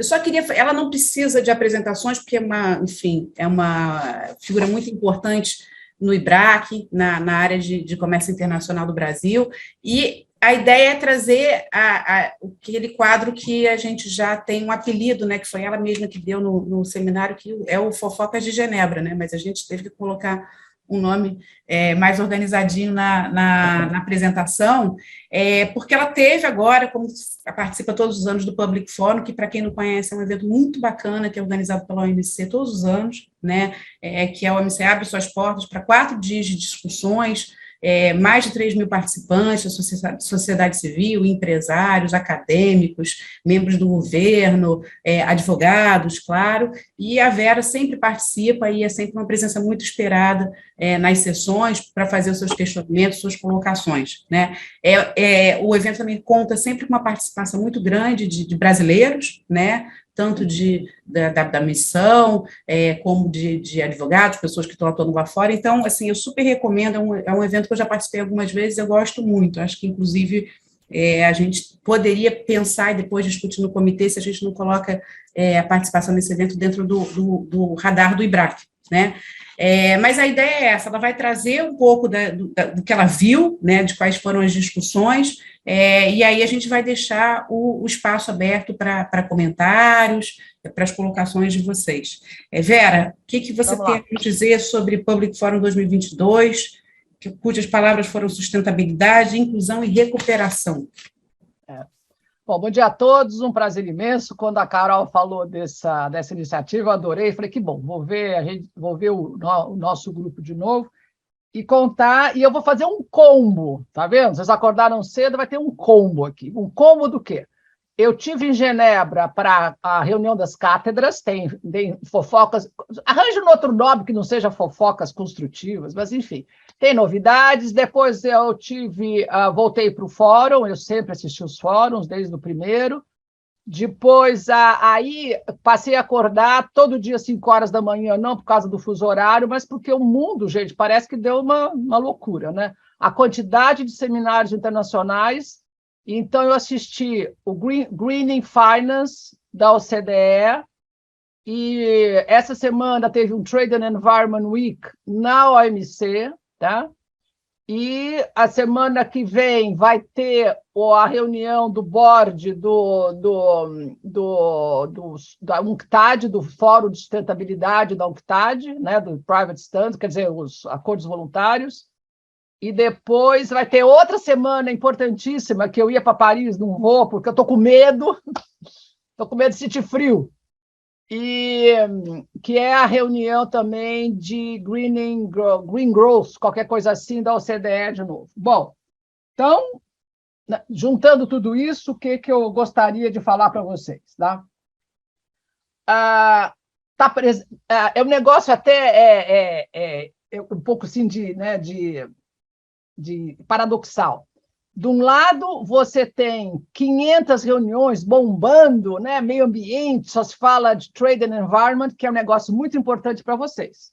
só queria, ela não precisa de apresentações, porque enfim, é uma figura muito importante no IBRAC, na área de comércio internacional do Brasil, e a ideia é trazer aquele quadro que a gente já tem um apelido, né, que foi ela mesma que deu no seminário, que é o Fofocas de Genebra, né, mas a gente teve que colocar um nome mais organizadinho na apresentação, porque ela teve agora, como participa todos os anos do Public Forum, que, para quem não conhece, é um evento muito bacana, que é organizado pela OMC todos os anos, né, que a OMC abre suas portas para 4 dias de discussões, mais de 3 mil participantes, sociedade civil, empresários, acadêmicos, membros do governo, advogados, claro, e a Vera sempre participa e é sempre uma presença muito esperada nas sessões para fazer os seus questionamentos, suas colocações, né? O evento também conta sempre com uma participação muito grande de brasileiros, né? Tanto da missão, como de advogados, pessoas que estão atuando lá fora. Então, assim, eu super recomendo, é um evento que eu já participei algumas vezes, eu gosto muito, acho que, inclusive, a gente poderia pensar e depois discutir no comitê se a gente não coloca a participação nesse evento dentro do radar do IBRAC, né? Mas a ideia é essa, ela vai trazer um pouco do que ela viu, né, de quais foram as discussões, e aí a gente vai deixar o espaço aberto para comentários, para as colocações de vocês. Vera, o que você tem a nos dizer sobre Public Forum 2022, cujas palavras foram sustentabilidade, inclusão e recuperação? Bom dia a todos, um prazer imenso. Quando a Carol falou dessa iniciativa, eu adorei. Falei que bom, vou ver o nosso grupo de novo e contar. E eu vou fazer um combo, tá vendo? Vocês acordaram cedo, vai ter um combo aqui. Um combo do quê? Eu tive em Genebra para a reunião das cátedras, tem fofocas. Arranje um outro nome que não seja fofocas construtivas, mas enfim, tem novidades. Depois eu voltei para o fórum, eu sempre assisti os fóruns, desde o primeiro. Depois, aí passei a acordar todo dia, 5 horas da manhã, não por causa do fuso horário, mas porque o mundo, gente, parece que deu uma loucura, né? A quantidade de seminários internacionais. Então, eu assisti o Greening Finance, da OCDE, e essa semana teve um Trade and Environment Week na OMC, tá? E a semana que vem vai ter a reunião do board da UNCTAD, do Fórum de Sustentabilidade da UNCTAD, né, do Private Stand, quer dizer, os acordos voluntários. E depois vai ter outra semana importantíssima, que eu ia para Paris, não vou, porque eu estou com medo de sentir frio, e que é a reunião também de Green Growth, qualquer coisa assim, da OCDE de novo. Bom, então, juntando tudo isso, o que eu gostaria de falar para vocês? Tá? O negócio até um pouco assim de paradoxal. De um lado, você tem 500 reuniões bombando, né? Meio ambiente, só se fala de trade and environment, que é um negócio muito importante para vocês.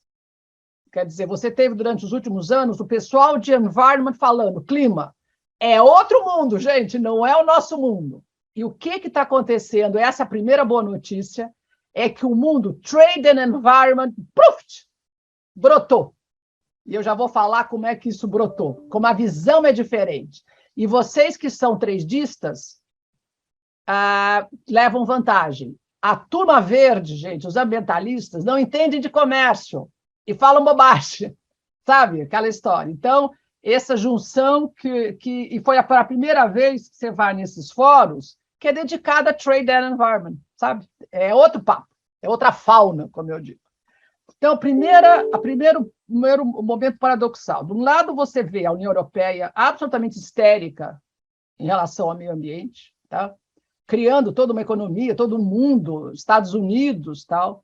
Quer dizer, você teve durante os últimos anos o pessoal de environment falando, clima, é outro mundo, gente, não é o nosso mundo. E o que está acontecendo? Essa é a primeira boa notícia, é que o mundo trade and environment, brotou. E eu já vou falar como é que isso brotou, como a visão é diferente. E vocês que são tradistas levam vantagem. A turma verde, gente, os ambientalistas, não entendem de comércio e falam bobagem, sabe? Aquela história. Então, essa junção e foi a primeira vez que você vai nesses fóruns que é dedicada a trade and environment, sabe? É outro papo, é outra fauna, como eu digo. Então, primeiro momento paradoxal. De um lado, você vê a União Europeia absolutamente histérica em relação ao meio ambiente, tá? Criando toda uma economia, todo mundo, Estados Unidos, tal.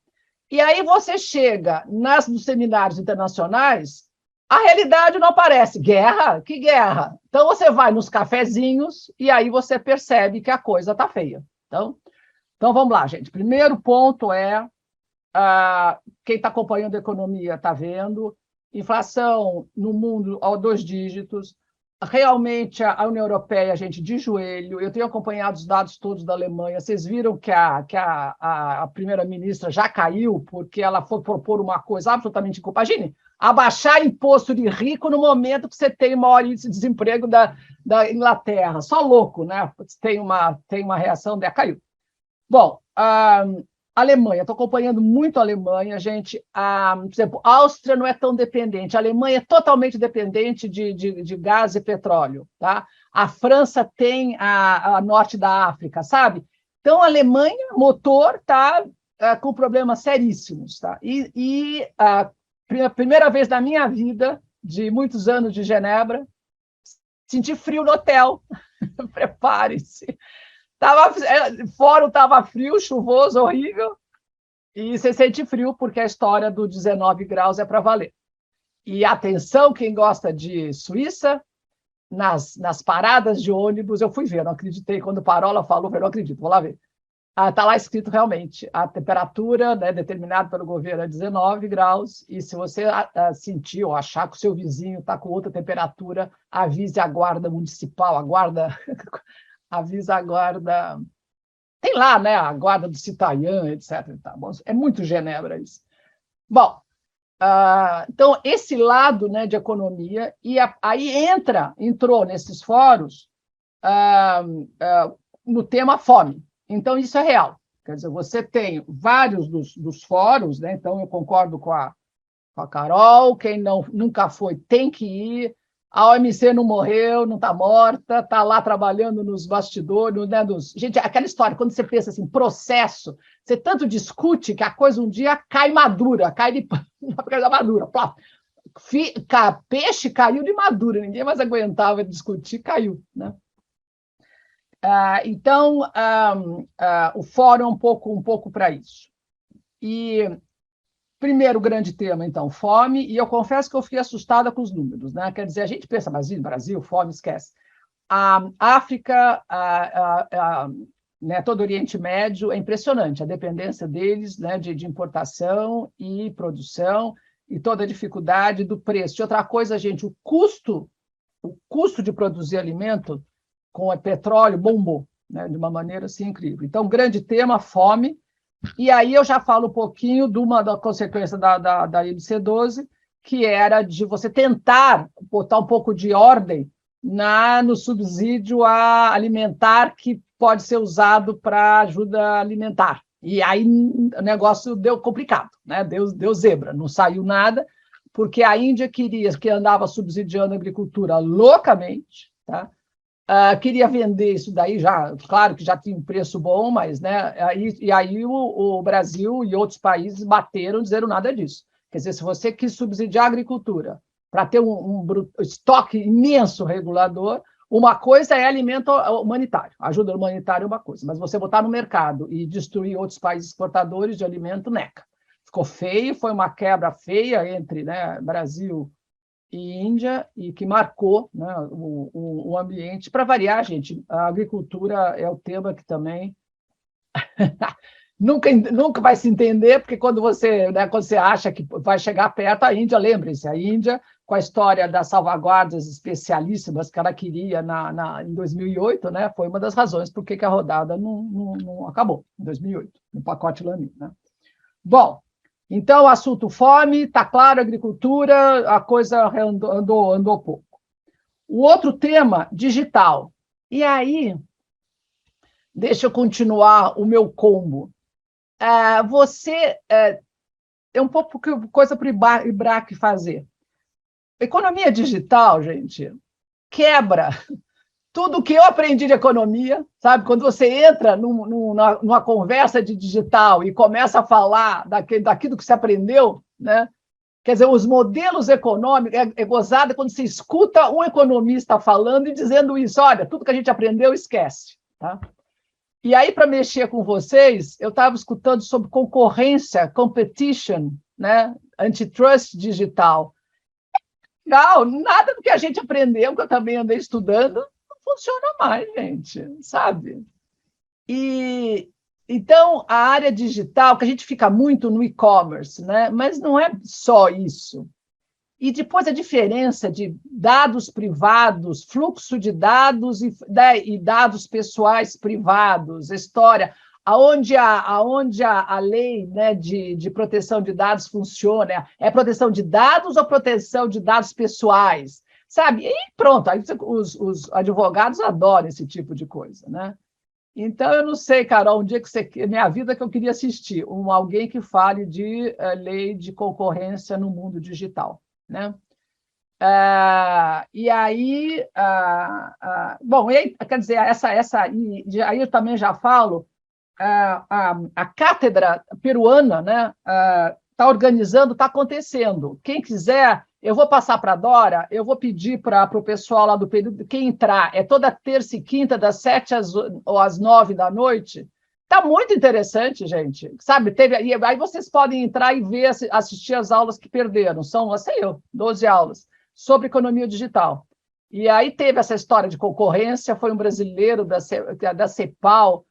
E aí você chega nos seminários internacionais, a realidade não aparece. Guerra? Que guerra? Então, você vai nos cafezinhos e aí você percebe que a coisa está feia. Então, vamos lá, gente. Primeiro ponto é quem está acompanhando a economia está vendo, inflação no mundo a 2 dígitos, realmente a União Europeia, gente, de joelho. Eu tenho acompanhado os dados todos da Alemanha. Vocês viram que a primeira-ministra já caiu porque ela foi propor uma coisa absolutamente incompatível. Imagine, abaixar imposto de rico no momento que você tem o maior índice de desemprego da Inglaterra. Só louco, né? Tem uma reação, caiu. Bom, Alemanha, estou acompanhando muito a Alemanha, gente. Por exemplo, a Áustria não é tão dependente, a Alemanha é totalmente dependente de gás e petróleo. Tá? A França tem a norte da África, sabe? Então, a Alemanha, motor, está com problemas seríssimos. Tá? E a primeira vez na minha vida, de muitos anos de Genebra, senti frio no hotel. Prepare-se. Fora estava frio, chuvoso, horrível, e você sente frio porque a história do 19 graus é para valer. E atenção, quem gosta de Suíça, nas paradas de ônibus, eu fui ver, não acreditei. Quando o Parola falou, eu não acredito, vou lá ver. Está lá escrito realmente, a temperatura, né, determinada pelo governo é 19 graus, e se você sentir ou achar que o seu vizinho está com outra temperatura, avise a guarda municipal, avisa a guarda, tem lá, né, a guarda do Citoyen, etc. É muito Genebra isso. Bom, então, esse lado, né, de economia, e aí entrou nesses fóruns no tema fome. Então, isso é real. Quer dizer, você tem vários dos fóruns, né, então eu concordo com a Carol, quem nunca foi tem que ir. A OMC não morreu, não está morta, está lá trabalhando nos bastidores. Né, Gente, aquela história, quando você pensa assim, processo, você tanto discute que a coisa um dia cai madura, cai da madura. Peixe caiu de madura, ninguém mais aguentava discutir, caiu. Né? Então, o fórum é um pouco para isso. E primeiro grande tema, então, fome, e eu confesso que eu fiquei assustada com os números. Né? Quer dizer, a gente pensa, mas Brasil, fome, esquece. A África, né, todo o Oriente Médio, é impressionante a dependência deles, né, de importação e produção, e toda a dificuldade do preço. E outra coisa, gente, o custo de produzir alimento com o petróleo bombou, né, de uma maneira assim incrível. Então, grande tema, fome. E aí eu já falo um pouquinho da consequência da IBC12, que era de você tentar botar um pouco de ordem no subsídio alimentar que pode ser usado para ajuda alimentar. E aí o negócio deu complicado, né? Deu zebra, não saiu nada, porque a Índia que andava subsidiando a agricultura loucamente, tá? Queria vender isso daí já, claro que já tinha um preço bom, mas né, aí o Brasil e outros países bateram, disseram nada disso. Quer dizer, se você quis subsidiar a agricultura para ter um estoque imenso regulador, uma coisa é alimento humanitário, ajuda humanitária é uma coisa, mas você botar no mercado e destruir outros países exportadores de alimento, neca. Ficou feio, foi uma quebra feia entre, né, Brasil e Índia, e que marcou, né, o ambiente. Para variar, gente, a agricultura é o tema que também nunca vai se entender, porque quando você acha que vai chegar perto, a Índia, lembre-se, a Índia, com a história das salvaguardas especialíssimas que ela queria em 2008, né, foi uma das razões por que a rodada não acabou, em 2008, no pacote Lamy. Né? Bom, então, o assunto fome, está claro, agricultura, a coisa andou pouco. O outro tema, digital. E aí, deixa eu continuar o meu combo. Você é um pouco coisa para o IBRAC fazer. Economia digital, gente, quebra tudo que eu aprendi de economia, sabe? Quando você entra numa conversa de digital e começa a falar daquilo que você aprendeu, né? Quer dizer, os modelos econômicos, é gozado quando você escuta um economista falando e dizendo isso, olha, tudo que a gente aprendeu, esquece. Tá? E aí, para mexer com vocês, eu estava escutando sobre concorrência, competition, né? Antitrust digital. Não, nada do que a gente aprendeu, que eu também andei estudando, funciona mais, gente, sabe? E então a área digital, que a gente fica muito no e-commerce, né? Mas não é só isso. E depois a diferença de dados privados, fluxo de dados e dados pessoais privados, história, aonde a lei, né, de proteção de dados funciona, é proteção de dados ou proteção de dados pessoais, sabe? E pronto, aí os advogados adoram esse tipo de coisa, né? Então, eu não sei, Carol, um dia minha vida que eu queria assistir, alguém que fale de lei de concorrência no mundo digital, né? E aí, bom, quer dizer, aí eu também já falo, a cátedra peruana, né, está organizando, está acontecendo. Quem quiser, eu vou passar para a Dora, eu vou pedir para o pessoal lá do período, quem entrar, é toda terça e quinta, das 7 às 9 da noite. Está muito interessante, gente. Sabe, e aí vocês podem entrar e ver, assistir as aulas que perderam. São, sei eu, 12 aulas sobre economia digital. E aí teve essa história de concorrência, foi um brasileiro da CEPAL,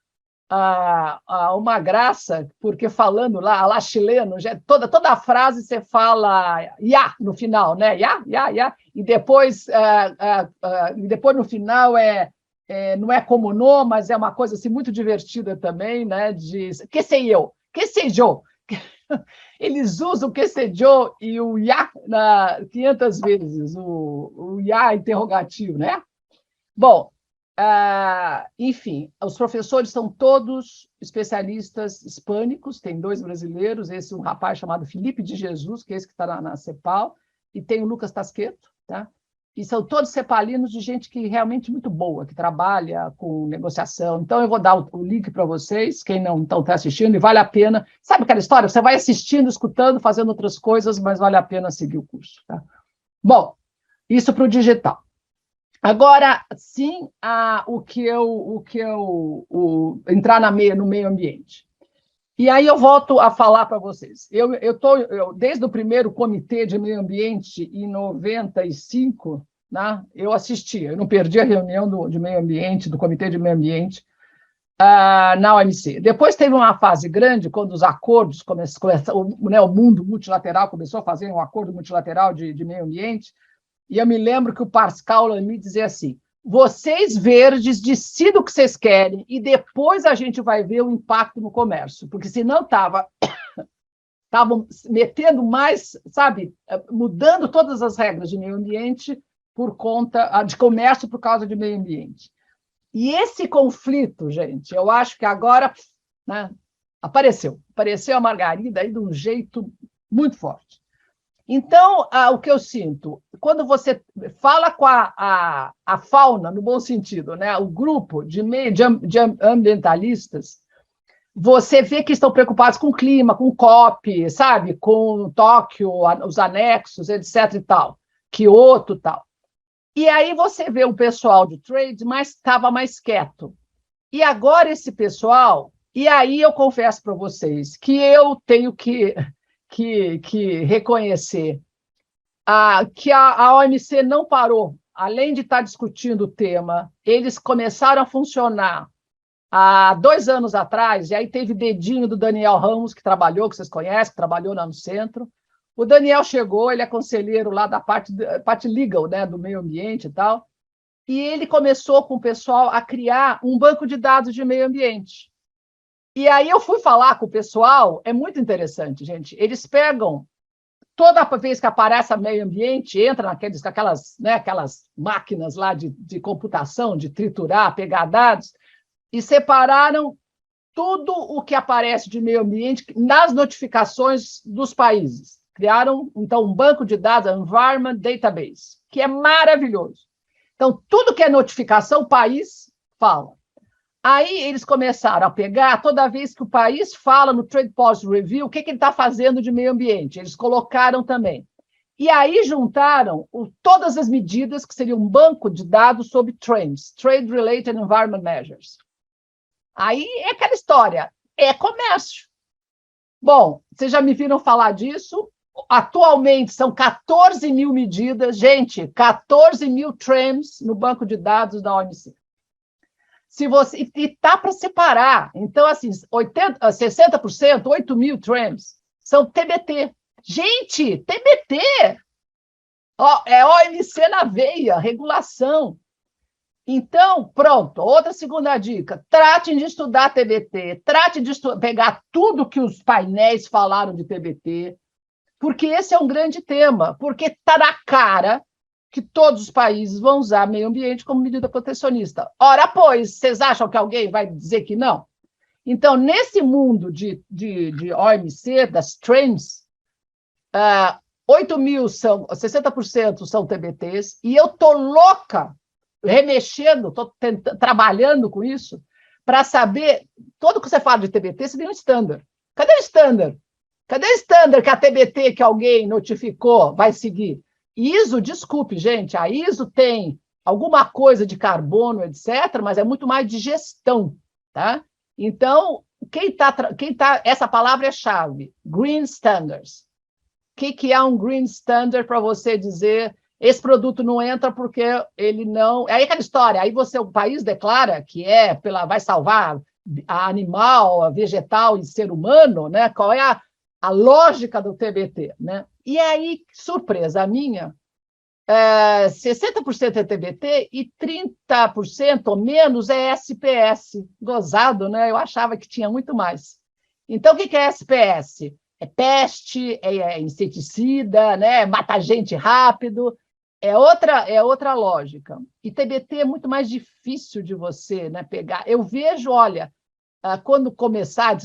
uma graça, porque falando lá chileno, toda a frase você fala "ya" no final, né? Ya, e depois no final não é como no, mas é uma coisa assim, muito divertida também, né? De que sei eu, que sei eu. Eles usam o que sei eu e o ya 500 vezes, o ya interrogativo, né? Bom, enfim, os professores são todos especialistas hispânicos, tem 2 brasileiros, esse um rapaz chamado Felipe de Jesus, que é esse que está na CEPAL, e tem o Lucas Tasqueto, tá? E são todos cepalinos de gente que realmente muito boa, que trabalha com negociação. Então, eu vou dar o link para vocês, quem não está assistindo, e vale a pena. Sabe aquela história? Você vai assistindo, escutando, fazendo outras coisas, mas vale a pena seguir o curso. Tá? Bom, isso para o digital. Agora, sim, entrar no meio ambiente. E aí eu volto a falar para vocês. Desde o primeiro comitê de meio ambiente, em 95, né, eu assisti, eu não perdi a reunião de meio ambiente, do comitê de meio ambiente, na OMC. Depois teve uma fase grande, quando os acordos começaram, né, o mundo multilateral começou a fazer um acordo multilateral de meio ambiente, e eu me lembro que o Pascal Lamy dizia assim: vocês verdes decidam o que vocês querem e depois a gente vai ver o impacto no comércio, porque senão estavam metendo mais, sabe, mudando todas as regras de meio ambiente por conta de comércio por causa de meio ambiente. E esse conflito, gente, eu acho que agora, né, apareceu a Margarida aí de um jeito muito forte. Então, o que eu sinto, quando você fala com a fauna, no bom sentido, né, o grupo de ambientalistas, você vê que estão preocupados com o clima, com o COP, sabe, com Tóquio, os anexos, etc. e tal, Kyoto e tal. E aí você vê o pessoal de trade, mas estava mais quieto. E agora esse pessoal, e aí eu confesso para vocês que eu tenho que reconhecer que a OMC não parou, além de estar discutindo o tema, eles começaram a funcionar há 2 anos atrás, e aí teve dedinho do Daniel Ramos, que vocês conhecem, que trabalhou lá no centro. O Daniel chegou, ele é conselheiro lá da parte legal, né, do meio ambiente e tal, e ele começou com o pessoal a criar um banco de dados de meio ambiente. E aí eu fui falar com o pessoal, é muito interessante, gente. Eles pegam, toda vez que aparece meio ambiente, entra aquelas máquinas lá de computação, de triturar, pegar dados, e separaram tudo o que aparece de meio ambiente nas notificações dos países. Criaram, então, um banco de dados, Environment Database, que é maravilhoso. Então, tudo que é notificação, o país fala. Aí eles começaram a pegar, toda vez que o país fala no Trade Policy Review, o que ele está fazendo de meio ambiente. Eles colocaram também. E aí juntaram todas as medidas que seriam um banco de dados sobre trends, Trade Related Environment Measures. Aí é aquela história, é comércio. Bom, vocês já me viram falar disso? Atualmente são 14 mil medidas, gente, 14 mil trends no banco de dados da OMC. E está para separar. Então, assim, 60%, 8 mil trends, são TBT. Gente, TBT! É OMC na veia, regulação. Então, pronto, outra segunda dica, trate de estudar TBT, trate de pegar tudo que os painéis falaram de TBT, porque esse é um grande tema, porque está na cara que todos os países vão usar meio ambiente como medida protecionista. Ora, pois, vocês acham que alguém vai dizer que não? Então, nesse mundo de OMC, das trends, 8 mil são, 60% são TBTs, e eu estou louca, remexendo, estou trabalhando com isso, para saber, todo que você fala de TBT, você tem um standard. Cadê o standard? Cadê o standard que a TBT que alguém notificou vai seguir? ISO, desculpe, gente, a ISO tem alguma coisa de carbono, etc., mas é muito mais de gestão, tá? Então, essa palavra é chave, Green Standards. O que é um Green Standard para você dizer esse produto não entra porque ele não... Aí aquela história, aí o país declara que vai salvar a animal, a vegetal e ser humano, né? Qual é a lógica do TBT, né? E aí, surpresa minha, 60% é TBT e 30% ou menos é SPS. Gozado, né? Eu achava que tinha muito mais. Então, o que é SPS? É peste, é inseticida, né? Mata gente rápido. É outra lógica. E TBT é muito mais difícil de você, né, pegar. Eu vejo, olha, quando começar,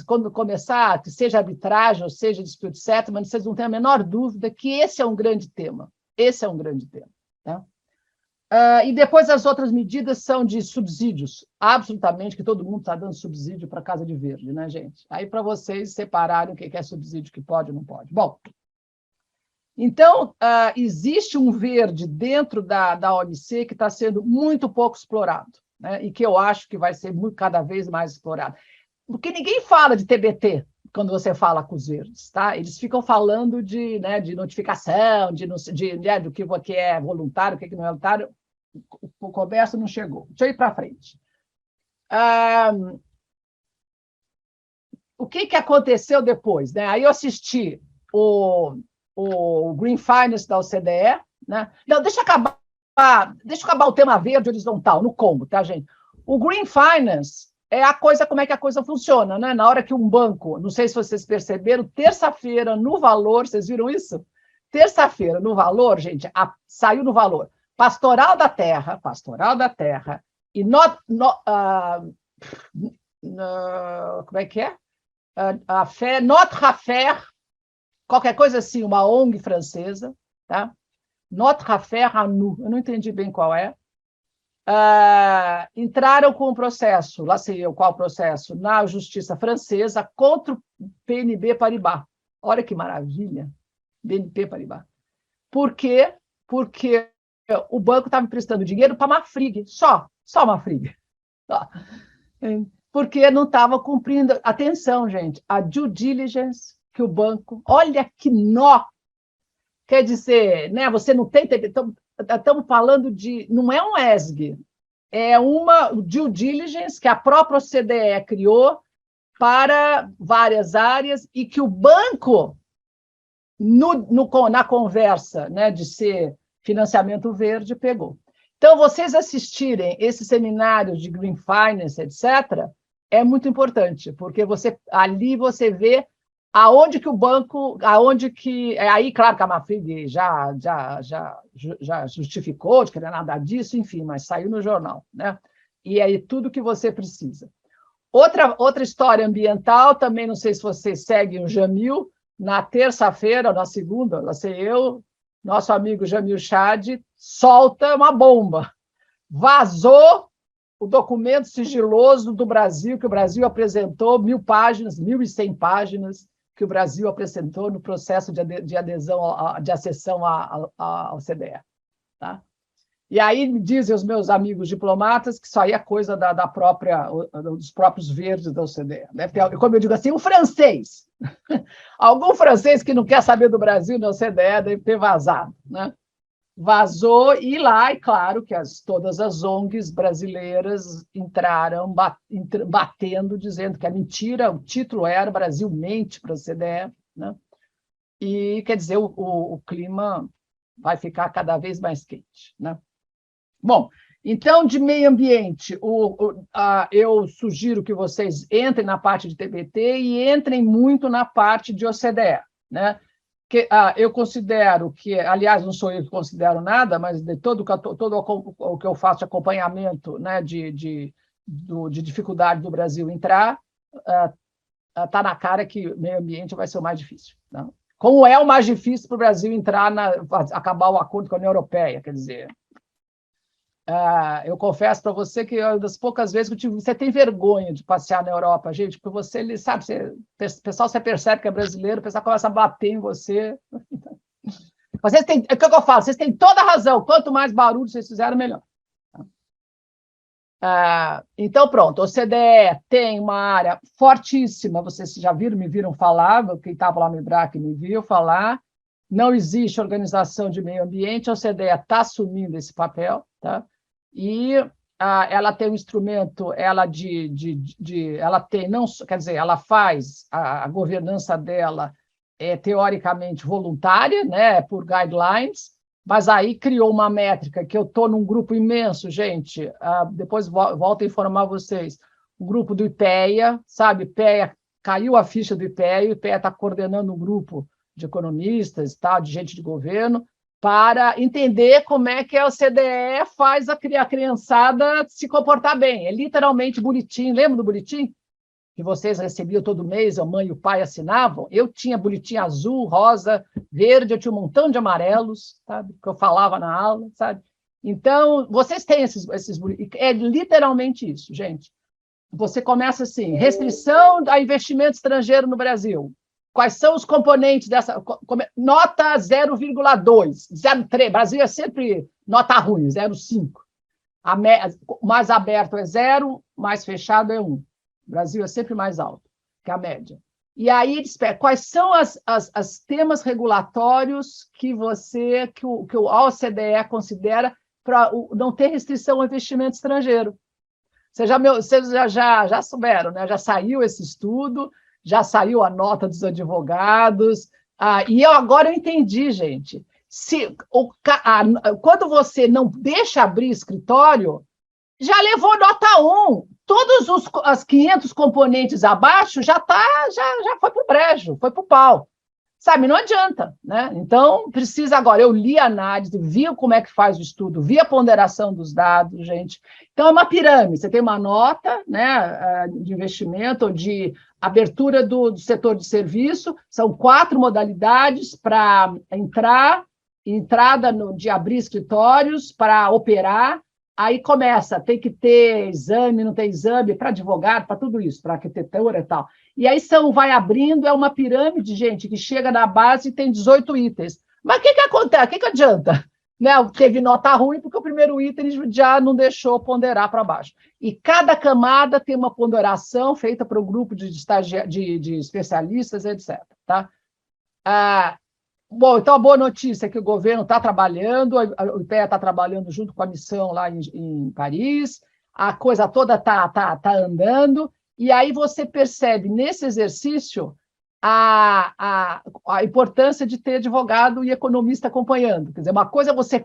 que seja arbitragem ou seja dispute settlement, vocês não têm a menor dúvida que esse é um grande tema. Esse é um grande tema. Tá? E depois as outras medidas são de subsídios. Absolutamente, que todo mundo está dando subsídio para a Casa de Verde, né, gente? Aí para vocês separarem o que é subsídio que pode ou não pode. Bom, então, existe um verde dentro da OMC que está sendo muito pouco explorado, né? E que eu acho que vai ser cada vez mais explorado. Porque ninguém fala de TBT quando você fala com os verdes, tá? Eles ficam falando de notificação, do que é voluntário, o que não é voluntário. O comércio não chegou. Deixa eu ir para frente. O que aconteceu depois, né? Aí eu assisti o Green Finance da OCDE, né? Não, deixa eu acabar o tema verde horizontal, no combo, tá, gente? O Green Finance é como é que a coisa funciona, né? Na hora que um banco, não sei se vocês perceberam, terça-feira, no Valor, vocês viram isso? Terça-feira, no Valor, gente, saiu no Valor, Pastoral da Terra, e como é que é? Notre Affaire, qualquer coisa assim, uma ONG francesa, tá? Notre Affaire à nous, eu não entendi bem qual é. Entraram com um processo, lá sei eu qual processo, na justiça francesa contra o BNP Paribas. Olha que maravilha, BNP Paribas. Por quê? Porque o banco estava emprestando dinheiro para a Marfrig, só a Marfrig. Porque não estava cumprindo, atenção, gente, a due diligence que o banco, olha que nó, quer dizer, né, você não tem, estamos falando de, não é um ESG, é uma due diligence que a própria OCDE criou para várias áreas e que o banco, na conversa, né, de ser financiamento verde, pegou. Então, vocês assistirem esses seminários de Green Finance, etc., é muito importante, porque ali você vê aonde que o banco, aí, claro que a Marfrig já justificou de que não é nada disso, enfim, mas saiu no jornal, né? E aí tudo que você precisa. Outra história ambiental, também não sei se vocês seguem o Jamil, na terça-feira, na segunda, lá sei eu, nosso amigo Jamil Chad solta uma bomba. Vazou o documento sigiloso do Brasil, que o Brasil apresentou, 1.000 páginas, 1.100 páginas, que o Brasil apresentou no processo de adesão, de acessão à OCDE. Tá? E aí dizem os meus amigos diplomatas que isso aí é coisa dos próprios verdes da OCDE. Deve ter, como eu digo assim, um francês. Algum francês que não quer saber do Brasil na OCDE deve ter vazado, né? Vazou, e lá, é claro que todas as ONGs brasileiras entraram batendo, dizendo que é mentira, o título era Brasil mente para a OCDE, né? E, quer dizer, o clima vai ficar cada vez mais quente, né? Bom, então, de meio ambiente, eu sugiro que vocês entrem na parte de TBT e entrem muito na parte de OCDE, né? Eu considero que, aliás, não sou eu que considero nada, mas de todo o que eu faço de acompanhamento, né, de dificuldade do Brasil entrar, está na cara que meio ambiente vai ser o mais difícil, né? Como é o mais difícil para o Brasil entrar, acabar o acordo com a União Europeia, quer dizer... eu confesso para você que é uma das poucas vezes que você tem vergonha de passear na Europa, gente, porque você sabe, o pessoal, você percebe que é brasileiro, o pessoal começa a bater em você. Vocês têm, é o que eu falo, vocês têm toda a razão, quanto mais barulho vocês fizerem, melhor. Então, pronto, o OCDE tem uma área fortíssima, vocês já viram, me viram falar, quem estava lá no IBRAC me viu falar, não existe organização de meio ambiente, a OCDE está assumindo esse papel, tá? E ela tem um instrumento, ela tem, não, quer dizer, ela faz a governança dela teoricamente voluntária, né, por guidelines, mas aí criou uma métrica que eu estou num grupo imenso, gente, depois volto a informar vocês, o grupo do IPEA, sabe, IPEA, caiu a ficha do IPEA, o IPEA está coordenando um grupo de economistas, tal, de gente de governo, para entender como é que a OCDE faz a criançada se comportar bem. É literalmente boletim. Lembra do boletim? Que vocês recebiam todo mês, a mãe e o pai assinavam? Eu tinha boletim azul, rosa, verde, eu tinha um montão de amarelos, sabe? Que eu falava na aula, sabe? Então, vocês têm esses boletins. É literalmente isso, gente. Você começa assim, restrição a investimento estrangeiro no Brasil. Quais são os componentes dessa... Nota 0,2, 0,3. Brasil é sempre nota ruim, 0,5. Mais aberto é 0, mais fechado é 1. Brasil é sempre mais alto que a média. E aí, quais são os temas regulatórios que o OCDE considera para não ter restrição ao investimento estrangeiro? Vocês já souberam, né? Já saiu esse estudo, já saiu a nota dos advogados, e agora eu entendi, gente. Quando você não deixa abrir escritório, já levou nota 1. Todos os 500 componentes abaixo já foi para o brejo, foi para o pau. Sabe, não adianta, né? Então, precisa agora. Eu li a análise, vi como é que faz o estudo, vi a ponderação dos dados, gente. Então, é uma pirâmide. Você tem uma nota, né, de investimento, de abertura do setor de serviço, são 4 modalidades para entrada de abrir escritórios, para operar. Aí começa, tem que ter exame, não tem exame, para advogado, para tudo isso, para arquitetura e tal. E aí vai abrindo, é uma pirâmide, gente, que chega na base e tem 18 itens. Mas o que acontece? O que adianta? Né? Teve nota ruim porque o primeiro item já não deixou ponderar para baixo. E cada camada tem uma ponderação feita para o grupo de especialistas, etc. Tá? Bom, então a boa notícia é que o governo está trabalhando, o IPEA está trabalhando junto com a missão lá em Paris, a coisa toda está andando, e aí você percebe nesse exercício a importância de ter advogado e economista acompanhando. Quer dizer, uma coisa é você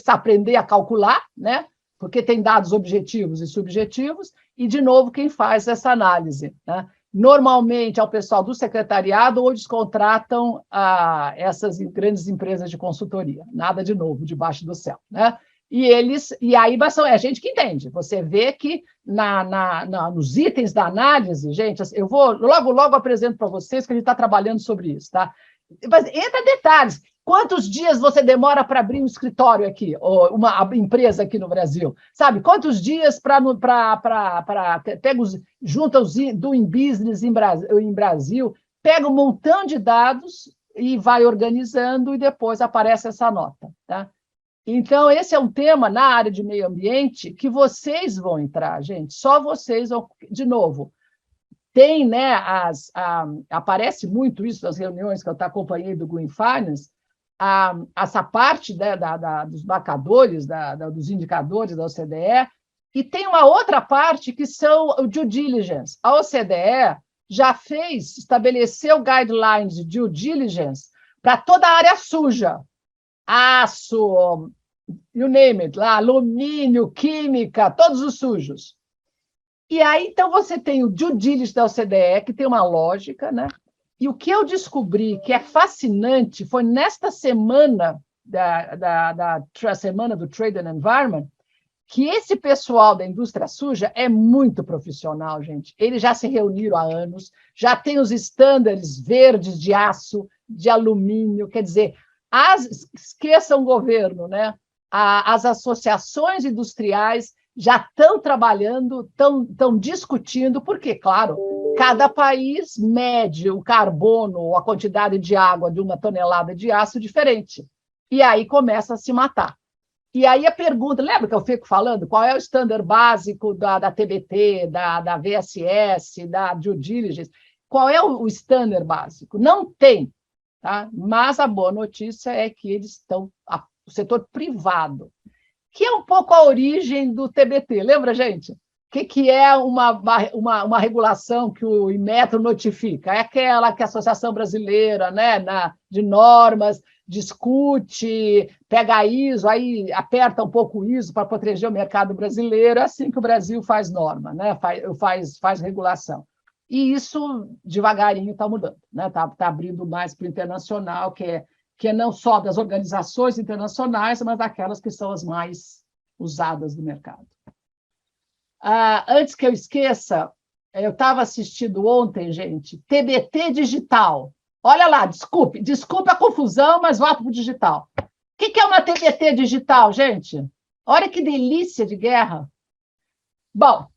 aprender a calcular, né? Porque tem dados objetivos e subjetivos, e, de novo, quem faz essa análise, né? Normalmente é o pessoal do secretariado ou eles contratam essas grandes empresas de consultoria. Nada de novo debaixo do céu, né? E aí é a gente que entende. Você vê que nos itens da análise, gente, eu vou logo apresento para vocês que a gente está trabalhando sobre isso, tá? Mas entra detalhes. Quantos dias você demora para abrir um escritório aqui, ou uma empresa aqui no Brasil? Sabe? Quantos dias junta os doing business em Brasil, pega um montão de dados e vai organizando e depois aparece essa nota, tá? Então, esse é um tema na área de meio ambiente que vocês vão entrar, gente. Só vocês vão... De novo, tem, né, aparece muito isso nas reuniões que eu acompanhei do Green Finance, essa parte, né, dos marcadores, dos indicadores da OCDE, e tem uma outra parte que são o due diligence. A OCDE já estabeleceu guidelines de due diligence para toda a área suja. aço, you name it, lá, alumínio, química, todos os sujos. E aí, então, você tem o due diligence da OCDE, que tem uma lógica, né? E o que eu descobri que é fascinante foi nesta semana da semana do Trade and Environment, que esse pessoal da indústria suja é muito profissional, gente. Eles já se reuniram há anos, já tem os estándares verdes de aço, de alumínio, quer dizer, esqueçam o governo, né? As associações industriais já estão trabalhando, estão discutindo, porque, claro, cada país mede o carbono ou a quantidade de água de uma tonelada de aço diferente. E aí começa a se matar. E aí a pergunta, lembra que eu fico falando qual é o estándar básico da TBT, da VSS, da due diligence? Qual é o estándar básico? Não tem, tá? Mas a boa notícia é que eles estão, o setor privado, que é um pouco a origem do TBT, lembra, gente? O que é uma regulação que o Inmetro notifica? É aquela que a Associação Brasileira, né, de normas discute, pega a ISO, aí aperta um pouco o ISO para proteger o mercado brasileiro, é assim que o Brasil faz norma, né? faz regulação. E isso, devagarinho, está mudando, né? Tá abrindo mais para o internacional, que é não só das organizações internacionais, mas daquelas que são as mais usadas do mercado. Antes que eu esqueça, eu estava assistindo ontem, gente, TBT Digital. Olha lá, desculpe a confusão, mas volto para o digital. O que é uma TBT digital, gente? Olha que delícia de guerra. Bom,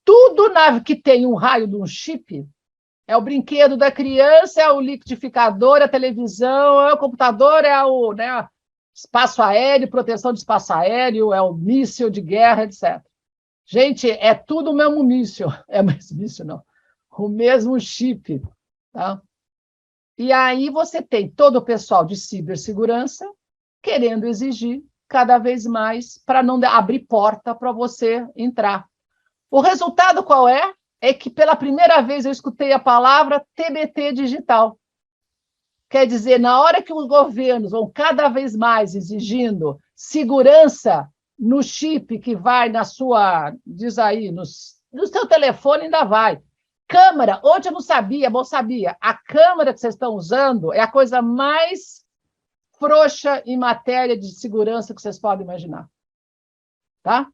tudo que tem um raio de um chip é o brinquedo da criança, é o liquidificador, é a televisão, é o computador, é o, né, espaço aéreo, proteção de espaço aéreo, é o míssil de guerra, etc. Gente, é tudo o mesmo míssil. É o mesmo míssil, não. O mesmo chip. Tá? E aí você tem todo o pessoal de cibersegurança querendo exigir cada vez mais para não abrir porta para você entrar. O resultado qual é? É que pela primeira vez eu escutei a palavra TBT digital. Quer dizer, na hora que os governos vão cada vez mais exigindo segurança no chip que vai na sua, diz aí, no seu telefone ainda vai. Câmera, ontem eu não sabia, bom, sabia. A câmera que vocês estão usando é a coisa mais frouxa em matéria de segurança que vocês podem imaginar. Tá?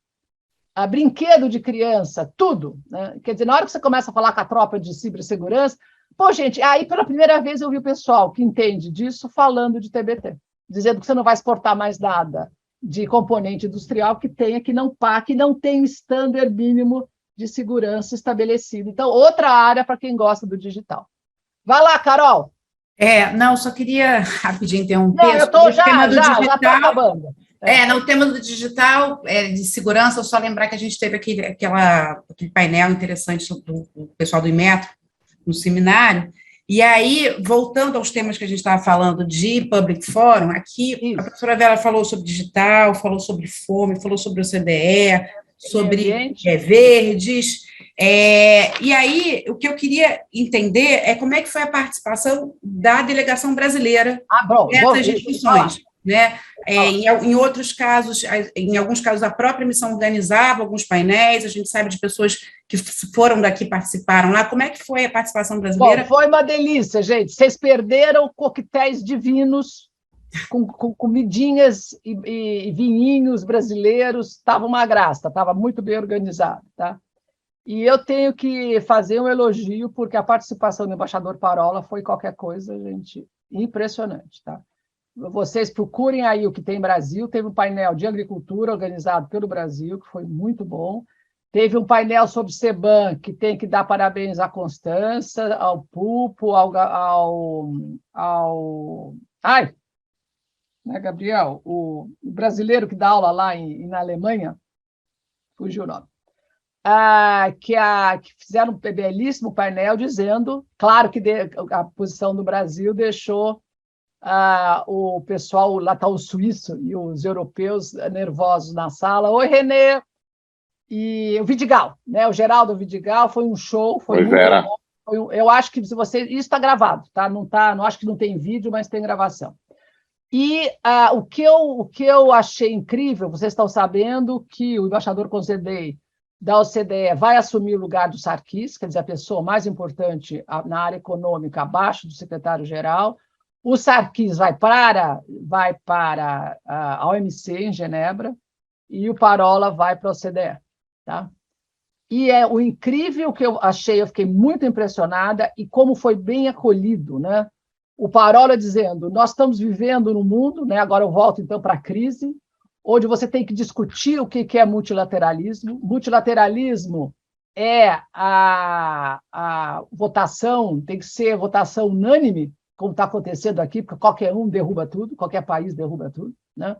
Brinquedo de criança, tudo. Né? Quer dizer, na hora que você começa a falar com a tropa de cibersegurança, pô, gente, aí pela primeira vez eu vi o pessoal que entende disso falando de TBT, dizendo que você não vai exportar mais nada de componente industrial que não tem o estándar mínimo de segurança estabelecido. Então, outra área para quem gosta do digital. Vai lá, Carol. Não, só queria rapidinho interromper. Não, eu estou já estou acabando. No tema do digital, de segurança, eu só lembrar que a gente teve aquele painel interessante do pessoal do Inmetro, no seminário, e aí, voltando aos temas que a gente estava falando de Public Forum, aqui Isso. A professora Vera falou sobre digital, falou sobre fome, falou sobre o CDE, sobre verdes, e aí Ah, o que eu queria entender é como é que foi a participação da delegação brasileira nessas discussões. Né? Em outros casos, em alguns casos, a própria missão organizava alguns painéis, a gente sabe de pessoas que foram daqui, participaram lá. Como é que foi a participação brasileira? Bom, foi uma delícia, gente. Vocês perderam coquetéis divinos, com comidinhas e vinhinhos brasileiros. Estava uma graça, estava muito bem organizado. Tá? E eu tenho que fazer um elogio, porque a participação do embaixador Parola foi qualquer coisa, gente, impressionante. Tá? Vocês procurem aí o que tem em Brasil. Teve um painel de agricultura organizado pelo Brasil, que foi muito bom. Teve um painel sobre CBAM, que tem que dar parabéns à Constança, ao Pupo, né, Gabriel, o brasileiro que dá aula lá na Alemanha, fugiu o nome, que fizeram um belíssimo painel dizendo, claro que a posição do Brasil deixou o pessoal, lá está o suíço e os europeus nervosos na sala. Oi, Renê! E o Vidigal, né? O Geraldo Vidigal, foi um show, foi muito bom. Eu acho que se você... Isso está gravado, tá? Não acho que não tem vídeo, mas tem gravação. E o que eu achei incrível, vocês estão sabendo que o embaixador Kozedei da OCDE vai assumir o lugar do Sarkis, quer dizer, a pessoa mais importante na área econômica, abaixo do secretário-geral. O Sarkis vai para a OMC, em Genebra, e o Parola vai para a OCDE. Tá? E o incrível que eu achei, eu fiquei muito impressionada, e como foi bem acolhido, né? O Parola dizendo, nós estamos vivendo num mundo, né? Agora eu volto então para a crise, onde você tem que discutir o que é multilateralismo. Multilateralismo é a votação, tem que ser votação unânime, como está acontecendo aqui, porque qualquer um derruba tudo, qualquer país derruba tudo, né?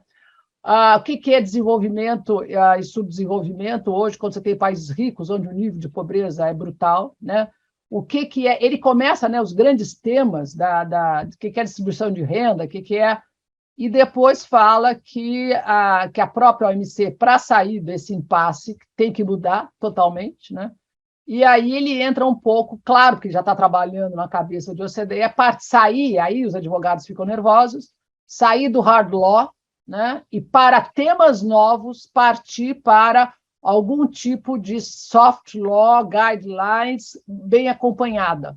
O que é desenvolvimento e subdesenvolvimento hoje, quando você tem países ricos, onde o nível de pobreza é brutal, né? O que é? Ele começa, né, os grandes temas do que é distribuição de renda, e depois fala que a própria OMC, para sair desse impasse, tem que mudar totalmente, né? E aí ele entra um pouco, claro que já está trabalhando na cabeça de OCDE, sair, aí os advogados ficam nervosos, sair do hard law, né? E para temas novos, partir para algum tipo de soft law, guidelines bem acompanhada,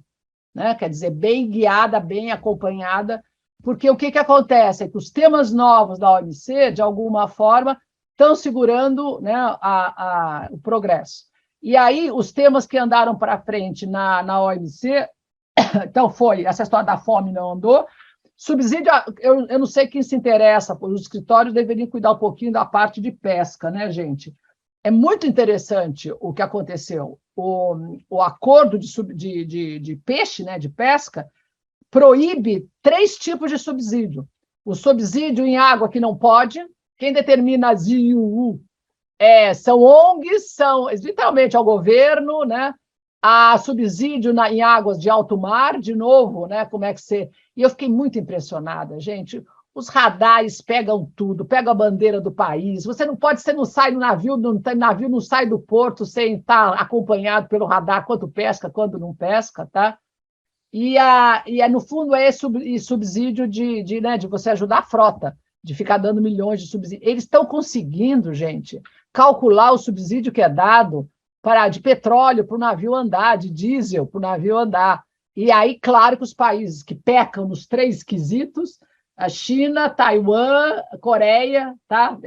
né? Quer dizer, bem guiada, bem acompanhada, porque o que acontece é que os temas novos da OMC, de alguma forma, estão segurando, né, o progresso. E aí, os temas que andaram para frente na OMC, então foi, essa história da fome não andou, subsídio, eu não sei quem se interessa, os escritórios deveriam cuidar um pouquinho da parte de pesca, né, gente? É muito interessante o que aconteceu. O acordo de peixe, né, de pesca, proíbe 3 tipos de subsídio. O subsídio em água que não pode, quem determina as IUU são ONGs, literalmente ao governo, né? A subsídio em águas de alto mar, de novo, né? Como é que você... E eu fiquei muito impressionada, gente. Os radares pegam tudo, pegam a bandeira do país. Você não sai do navio, navio não sai do porto sem estar acompanhado pelo radar quando pesca, quando não pesca, tá? E no fundo é esse subsídio de você ajudar a frota, de ficar dando milhões de subsídios. Eles estão conseguindo, gente, calcular o subsídio que é dado de petróleo para o navio andar, de diesel para o navio andar. E aí, claro que os países que pecam nos 3 quesitos, a China, Taiwan, Coreia, tá?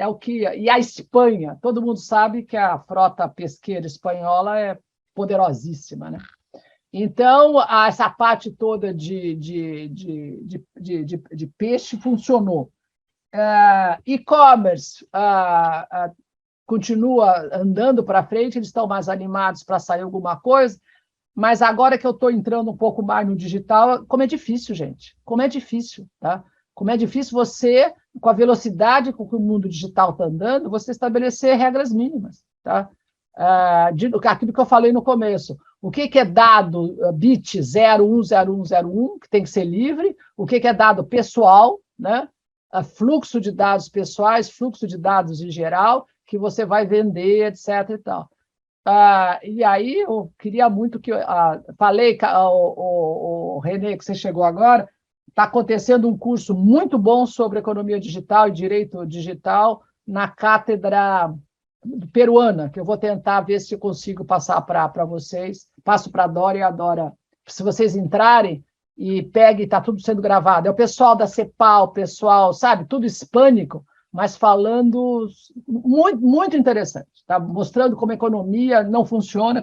E a Espanha. Todo mundo sabe que a frota pesqueira espanhola é poderosíssima, né? Então, essa parte toda de peixe funcionou. E-commerce continua andando para frente, eles estão mais animados para sair alguma coisa, mas agora que eu estou entrando um pouco mais no digital, como é difícil, gente, como é difícil, tá? Como é difícil você, com a velocidade com que o mundo digital está andando, você estabelecer regras mínimas, tá? Aquilo que eu falei no começo, o que é dado bit 010101, que tem que ser livre, o que é dado pessoal, né? Fluxo de dados pessoais, fluxo de dados em geral, que você vai vender, etc. E tal. E aí eu queria muito que... falei, o René, que você chegou agora, está acontecendo um curso muito bom sobre economia digital e direito digital na cátedra peruana, que eu vou tentar ver se eu consigo passar para vocês. Passo para a Dora, e a Dora, se vocês entrarem e peguem, está tudo sendo gravado. É o pessoal da CEPAL, o pessoal, sabe, tudo hispânico, mas falando muito, muito interessante, tá? Mostrando como a economia não funciona,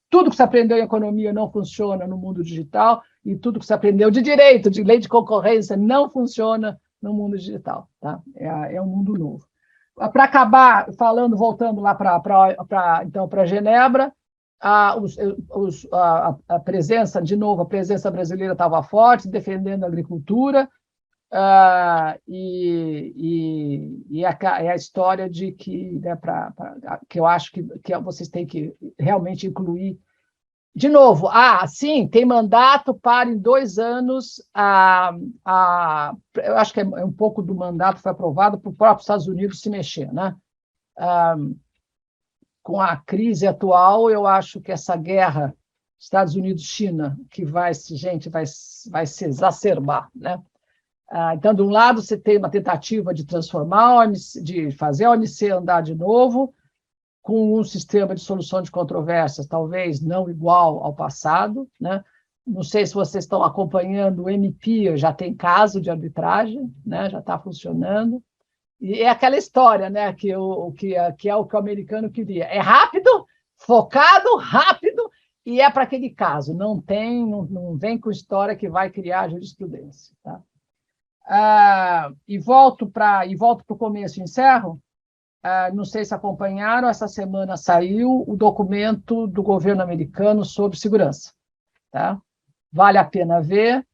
tudo que você aprendeu em economia não funciona no mundo digital, e tudo que você aprendeu de direito, de lei de concorrência, não funciona no mundo digital, tá? É um mundo novo. Para acabar voltando lá para Genebra, a presença, de novo, a presença brasileira estava forte, defendendo a agricultura, e a história de que, né, que eu acho que vocês têm que realmente incluir. De novo, sim, tem mandato para, em 2 anos, eu acho que um pouco do mandato foi aprovado para o próprio Estados Unidos se mexer, né? Com a crise atual, eu acho que essa guerra Estados Unidos-China, que vai se exacerbar, né? Então, de um lado, você tem uma tentativa de transformar a OMC, de fazer a OMC andar de novo, com um sistema de solução de controvérsias, talvez não igual ao passado, né? Não sei se vocês estão acompanhando, o MPIA já tem caso de arbitragem, né? Já está funcionando. E é aquela história, né? Que é o que o americano queria. É rápido, focado, rápido, e é para aquele caso. Não vem com história que vai criar jurisprudência. Tá? E volto para o começo e encerro. Não sei se acompanharam, essa semana saiu o documento do governo americano sobre segurança. Tá? Vale a pena ver.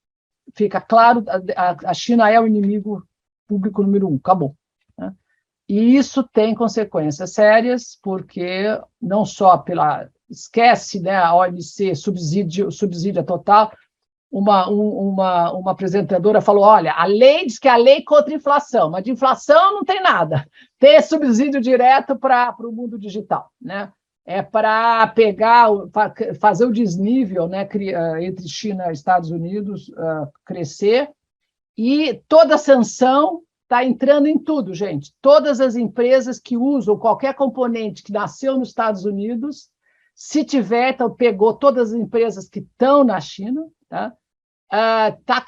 Fica claro, a China é o inimigo público número 1. Acabou. Né? E isso tem consequências sérias, porque não só esquece, né, a OMC, subsídio total. Uma apresentadora falou, olha, a lei diz que é a lei contra a inflação, mas de inflação não tem nada. Tem subsídio direto para o mundo digital, né? É para fazer o desnível, né, entre China e Estados Unidos crescer, e toda a sanção está entrando em tudo, gente. Todas as empresas que usam qualquer componente que nasceu nos Estados Unidos, se tiver, então pegou todas as empresas que estão na China, tá?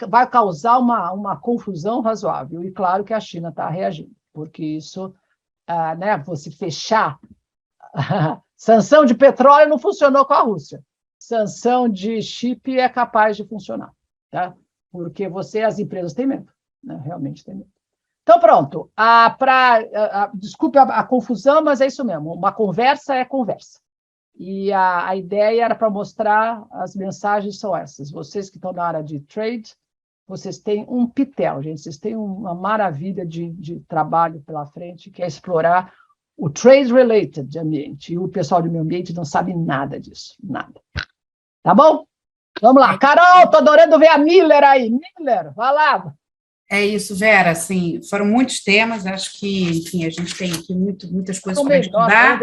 Vai causar uma confusão razoável. E claro que a China está reagindo, porque isso, né, você fechar. Sanção de petróleo não funcionou com a Rússia. Sanção de chip é capaz de funcionar, tá? Porque as empresas têm medo, né? Realmente têm medo. Então, pronto. Desculpe a confusão, mas é isso mesmo. Uma conversa é conversa. E a ideia era para mostrar, as mensagens são essas. Vocês que estão na área de trade, vocês têm um pitel, gente. Vocês têm uma maravilha de trabalho pela frente, que é explorar o trade-related de ambiente. E o pessoal do meio ambiente não sabe nada disso. Nada. Tá bom? Vamos lá. Carol, estou adorando ver a Miller aí. Miller, vai lá. É isso, Vera, assim, foram muitos temas, acho que, enfim, a gente tem aqui muitas coisas para estudar,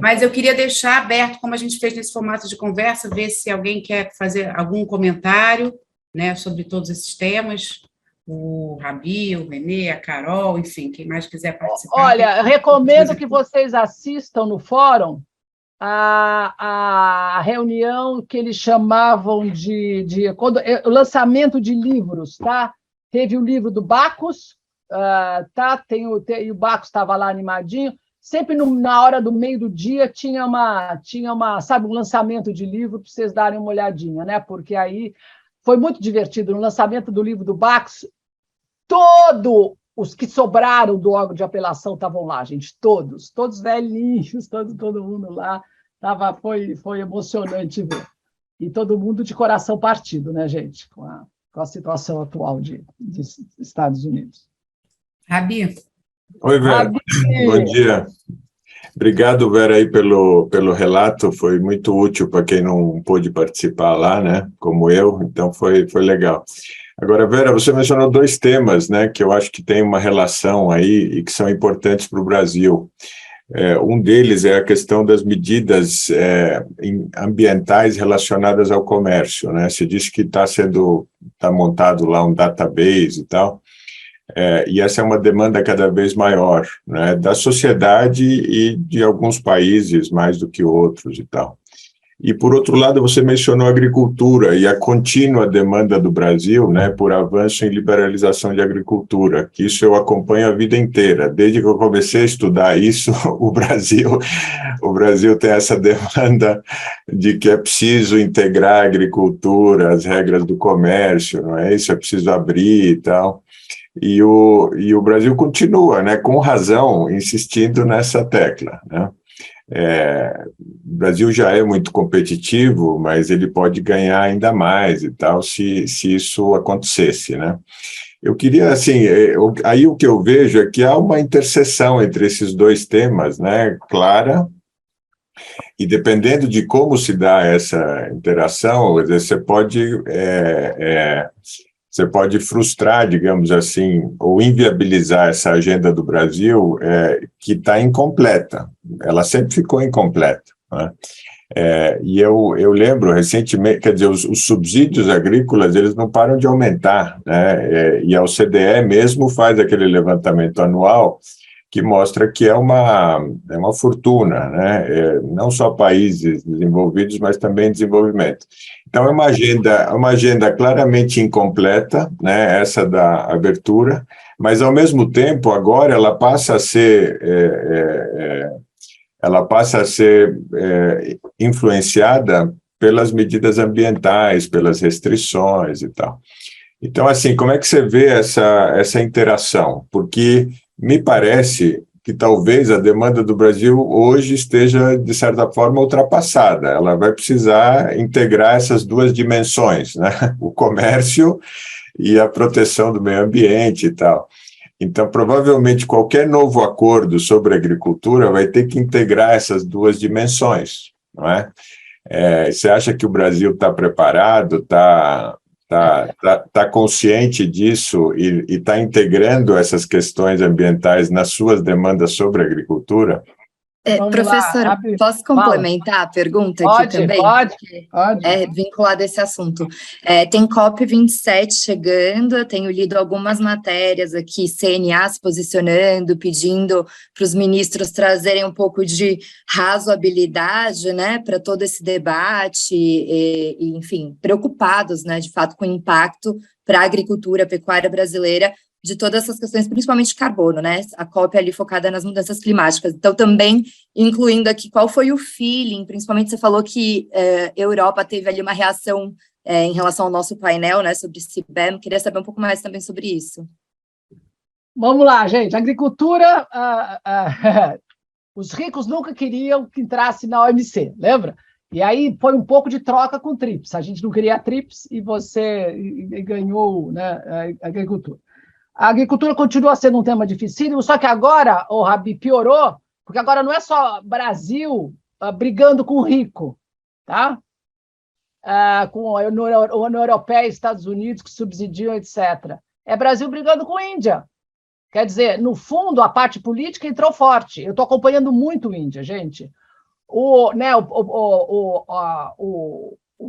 mas eu queria deixar aberto, como a gente fez nesse formato de conversa, ver se alguém quer fazer algum comentário, né, sobre todos esses temas, o Rabi, o Renê, a Carol, enfim, quem mais quiser participar. Olha, recomendo que vocês assistam no fórum a reunião que eles chamavam o lançamento de livros, tá? Teve o livro do Bacchus, tá? E o Bacchus estava lá animadinho. Sempre na hora do meio do dia tinha sabe, um lançamento de livro para vocês darem uma olhadinha, né? Porque aí foi muito divertido. No lançamento do livro do Bacchus, todos os que sobraram do órgão de apelação estavam lá, gente. Todos velhinhos, todo mundo lá. Foi emocionante ver. E todo mundo de coração partido, né, gente? Com a situação atual de Estados Unidos. Rabi. Oi, Vera. Rabi. Bom dia. Obrigado, Vera, aí pelo relato. Foi muito útil para quem não pôde participar lá, né? Como eu, então foi legal. Agora, Vera, você mencionou 2 temas, né? Que eu acho que tem uma relação aí e que são importantes para o Brasil. Um deles é a questão das medidas ambientais relacionadas ao comércio, né? Se diz que está montado lá um database e tal, e essa é uma demanda cada vez maior, né? Da sociedade e de alguns países mais do que outros e tal. E, por outro lado, você mencionou a agricultura e a contínua demanda do Brasil, né, por avanço em liberalização de agricultura, que isso eu acompanho a vida inteira. Desde que eu comecei a estudar isso, o Brasil tem essa demanda de que é preciso integrar a agricultura, as regras do comércio, não é isso? É preciso abrir e tal. E o Brasil continua, né, com razão, insistindo nessa tecla, né? O Brasil já é muito competitivo, mas ele pode ganhar ainda mais e tal, se isso acontecesse, né? Eu queria, assim, aí o que eu vejo é que há uma interseção entre esses 2 temas, né, clara, e dependendo de como se dá essa interação, você pode frustrar, digamos assim, ou inviabilizar essa agenda do Brasil que está incompleta. Ela sempre ficou incompleta, né? E eu lembro recentemente, quer dizer, os subsídios agrícolas, eles não param de aumentar, né? E a OCDE mesmo faz aquele levantamento anual que mostra que é uma fortuna, né? Não só países desenvolvidos, mas também desenvolvimento. Então, é uma agenda claramente incompleta, né? Essa da abertura, mas, ao mesmo tempo, agora ela passa a ser influenciada pelas medidas ambientais, pelas restrições e tal. Então, assim, como é que você vê essa interação? Porque me parece que talvez a demanda do Brasil hoje esteja, de certa forma, ultrapassada. Ela vai precisar integrar essas duas dimensões, né? O comércio e a proteção do meio ambiente e tal. Então, provavelmente, qualquer novo acordo sobre agricultura vai ter que integrar essas duas dimensões, não é? Você acha que o Brasil está preparado, está consciente disso e está integrando essas questões ambientais nas suas demandas sobre a agricultura? Professora, posso complementar a pergunta aqui também? Pode. Vinculado a esse assunto. Tem COP27 chegando, eu tenho lido algumas matérias aqui, CNA se posicionando, pedindo para os ministros trazerem um pouco de razoabilidade, né, para todo esse debate, e, enfim, preocupados, né, de fato, com o impacto para a agricultura, a pecuária brasileira, de todas essas questões, principalmente de carbono, né? A COP ali focada nas mudanças climáticas. Então, também incluindo aqui qual foi o feeling, principalmente você falou que a Europa teve ali uma reação em relação ao nosso painel, né, sobre CBAM. Queria saber um pouco mais também sobre isso. Vamos lá, gente. Agricultura, os ricos nunca queriam que entrasse na OMC, lembra? E aí foi um pouco de troca com TRIPS. A gente não queria a TRIPS e você ganhou, né, a agricultura. A agricultura continua sendo um tema dificílimo, só que agora, Rabi, piorou, porque agora não é só Brasil brigando com o rico, tá? Com a União Europeia, Estados Unidos, que subsidiam, etc. É Brasil brigando com a Índia. Quer dizer, no fundo, a parte política entrou forte. Eu estou acompanhando muito a Índia, gente. O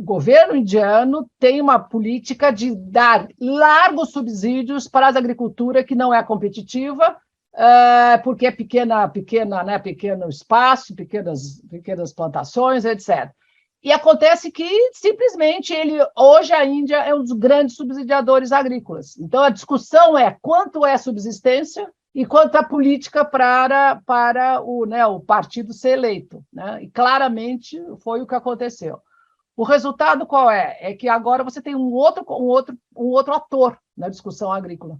governo indiano tem uma política de dar largos subsídios para a agricultura que não é competitiva, porque é pequeno espaço, pequenas plantações, etc. E acontece que, simplesmente, hoje a Índia é um dos grandes subsidiadores agrícolas. Então, a discussão é quanto é subsistência e quanto é política para o partido ser eleito, né? E, claramente, foi o que aconteceu. O resultado qual é? É que agora você tem um outro ator na discussão agrícola,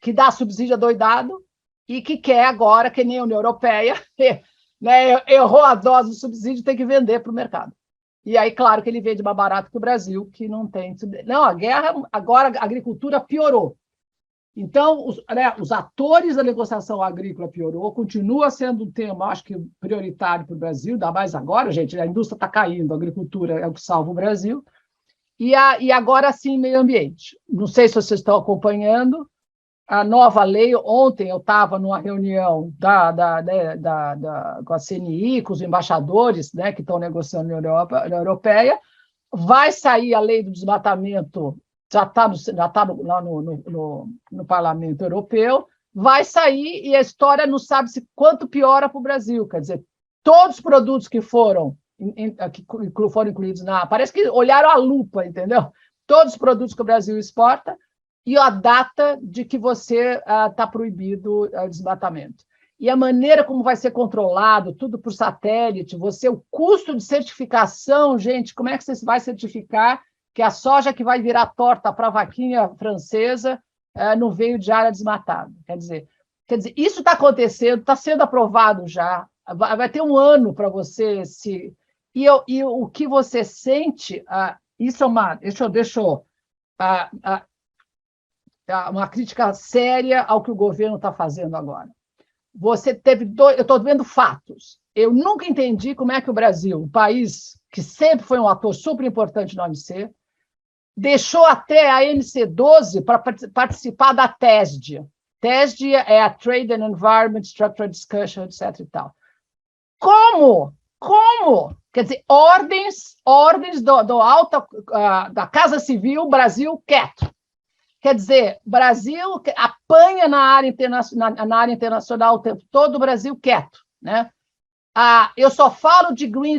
que dá subsídio adoidado e que quer agora, que nem a União Europeia, né, errou a dose do subsídio e tem que vender para o mercado. E aí, claro, que ele vende mais barato que o Brasil, que não tem... Não, a guerra, agora a agricultura piorou. Então, os atores da negociação agrícola piorou, continua sendo um tema, acho que, prioritário para o Brasil, ainda mais agora, gente, a indústria está caindo, a agricultura é o que salva o Brasil, e agora sim, meio ambiente. Não sei se vocês estão acompanhando a nova lei. Ontem eu estava numa reunião com a CNI, com os embaixadores, né, que estão negociando na União Europeia. Vai sair a lei do desmatamento, já está lá no Parlamento Europeu, vai sair e a história não sabe se quanto piora para o Brasil. Quer dizer, todos os produtos que foram incluídos parece que olharam a lupa, entendeu? Todos os produtos que o Brasil exporta e a data de que você está proibido o desmatamento. E a maneira como vai ser controlado, tudo por satélite, o custo de certificação, gente, como é que você vai certificar que a soja que vai virar torta para a vaquinha francesa não veio de área desmatada? Quer dizer, isso está acontecendo, está sendo aprovado já, vai ter um ano para você se... E o que você sente, isso é uma crítica séria ao que o governo está fazendo agora. Eu estou vendo fatos. Eu nunca entendi como é que o Brasil, um país que sempre foi um ator super importante na OMC, deixou até a MC12 para participar da TESD. TESD é a Trade and Environment Structural Discussion, etc. e tal. Como Quer dizer, ordens da Casa Civil, Brasil quieto. Quer dizer, o Brasil apanha na área internacional o tempo todo, o Brasil quieto, né? Eu só falo de green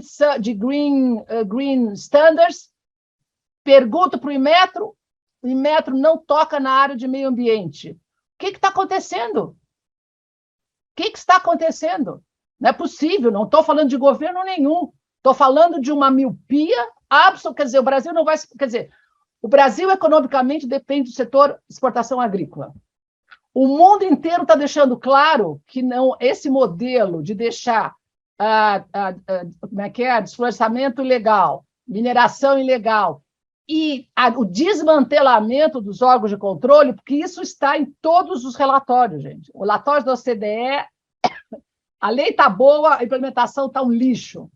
standards, pergunto para o Inmetro não toca na área de meio ambiente. O que está acontecendo? O que está acontecendo? Não é possível, não estou falando de governo nenhum, estou falando de uma miopia absoluta. Quer dizer, o Brasil não vai... Quer dizer, o Brasil, economicamente, depende do setor exportação agrícola. O mundo inteiro está deixando claro que não, esse modelo de deixar desflorestamento ilegal, mineração ilegal e o desmantelamento dos órgãos de controle, porque isso está em todos os relatórios, gente. O relatório da OCDE, a lei está boa, a implementação está um lixo.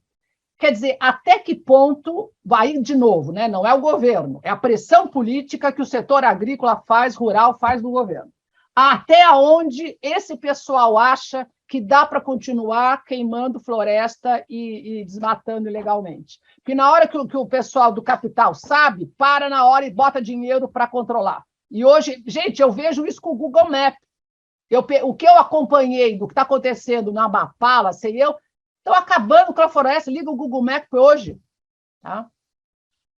Quer dizer, até que ponto vai, de novo, né? Não é o governo, é a pressão política que o setor agrícola rural faz no governo. Até onde esse pessoal acha que dá para continuar queimando floresta e desmatando ilegalmente. Porque na hora que o pessoal do capital sabe, para na hora e bota dinheiro para controlar. E hoje, gente, eu vejo isso com o Google Maps. O que eu acompanhei do que está acontecendo na Amapá, sei eu, estão acabando com a floresta, liga o Google Maps hoje. Tá?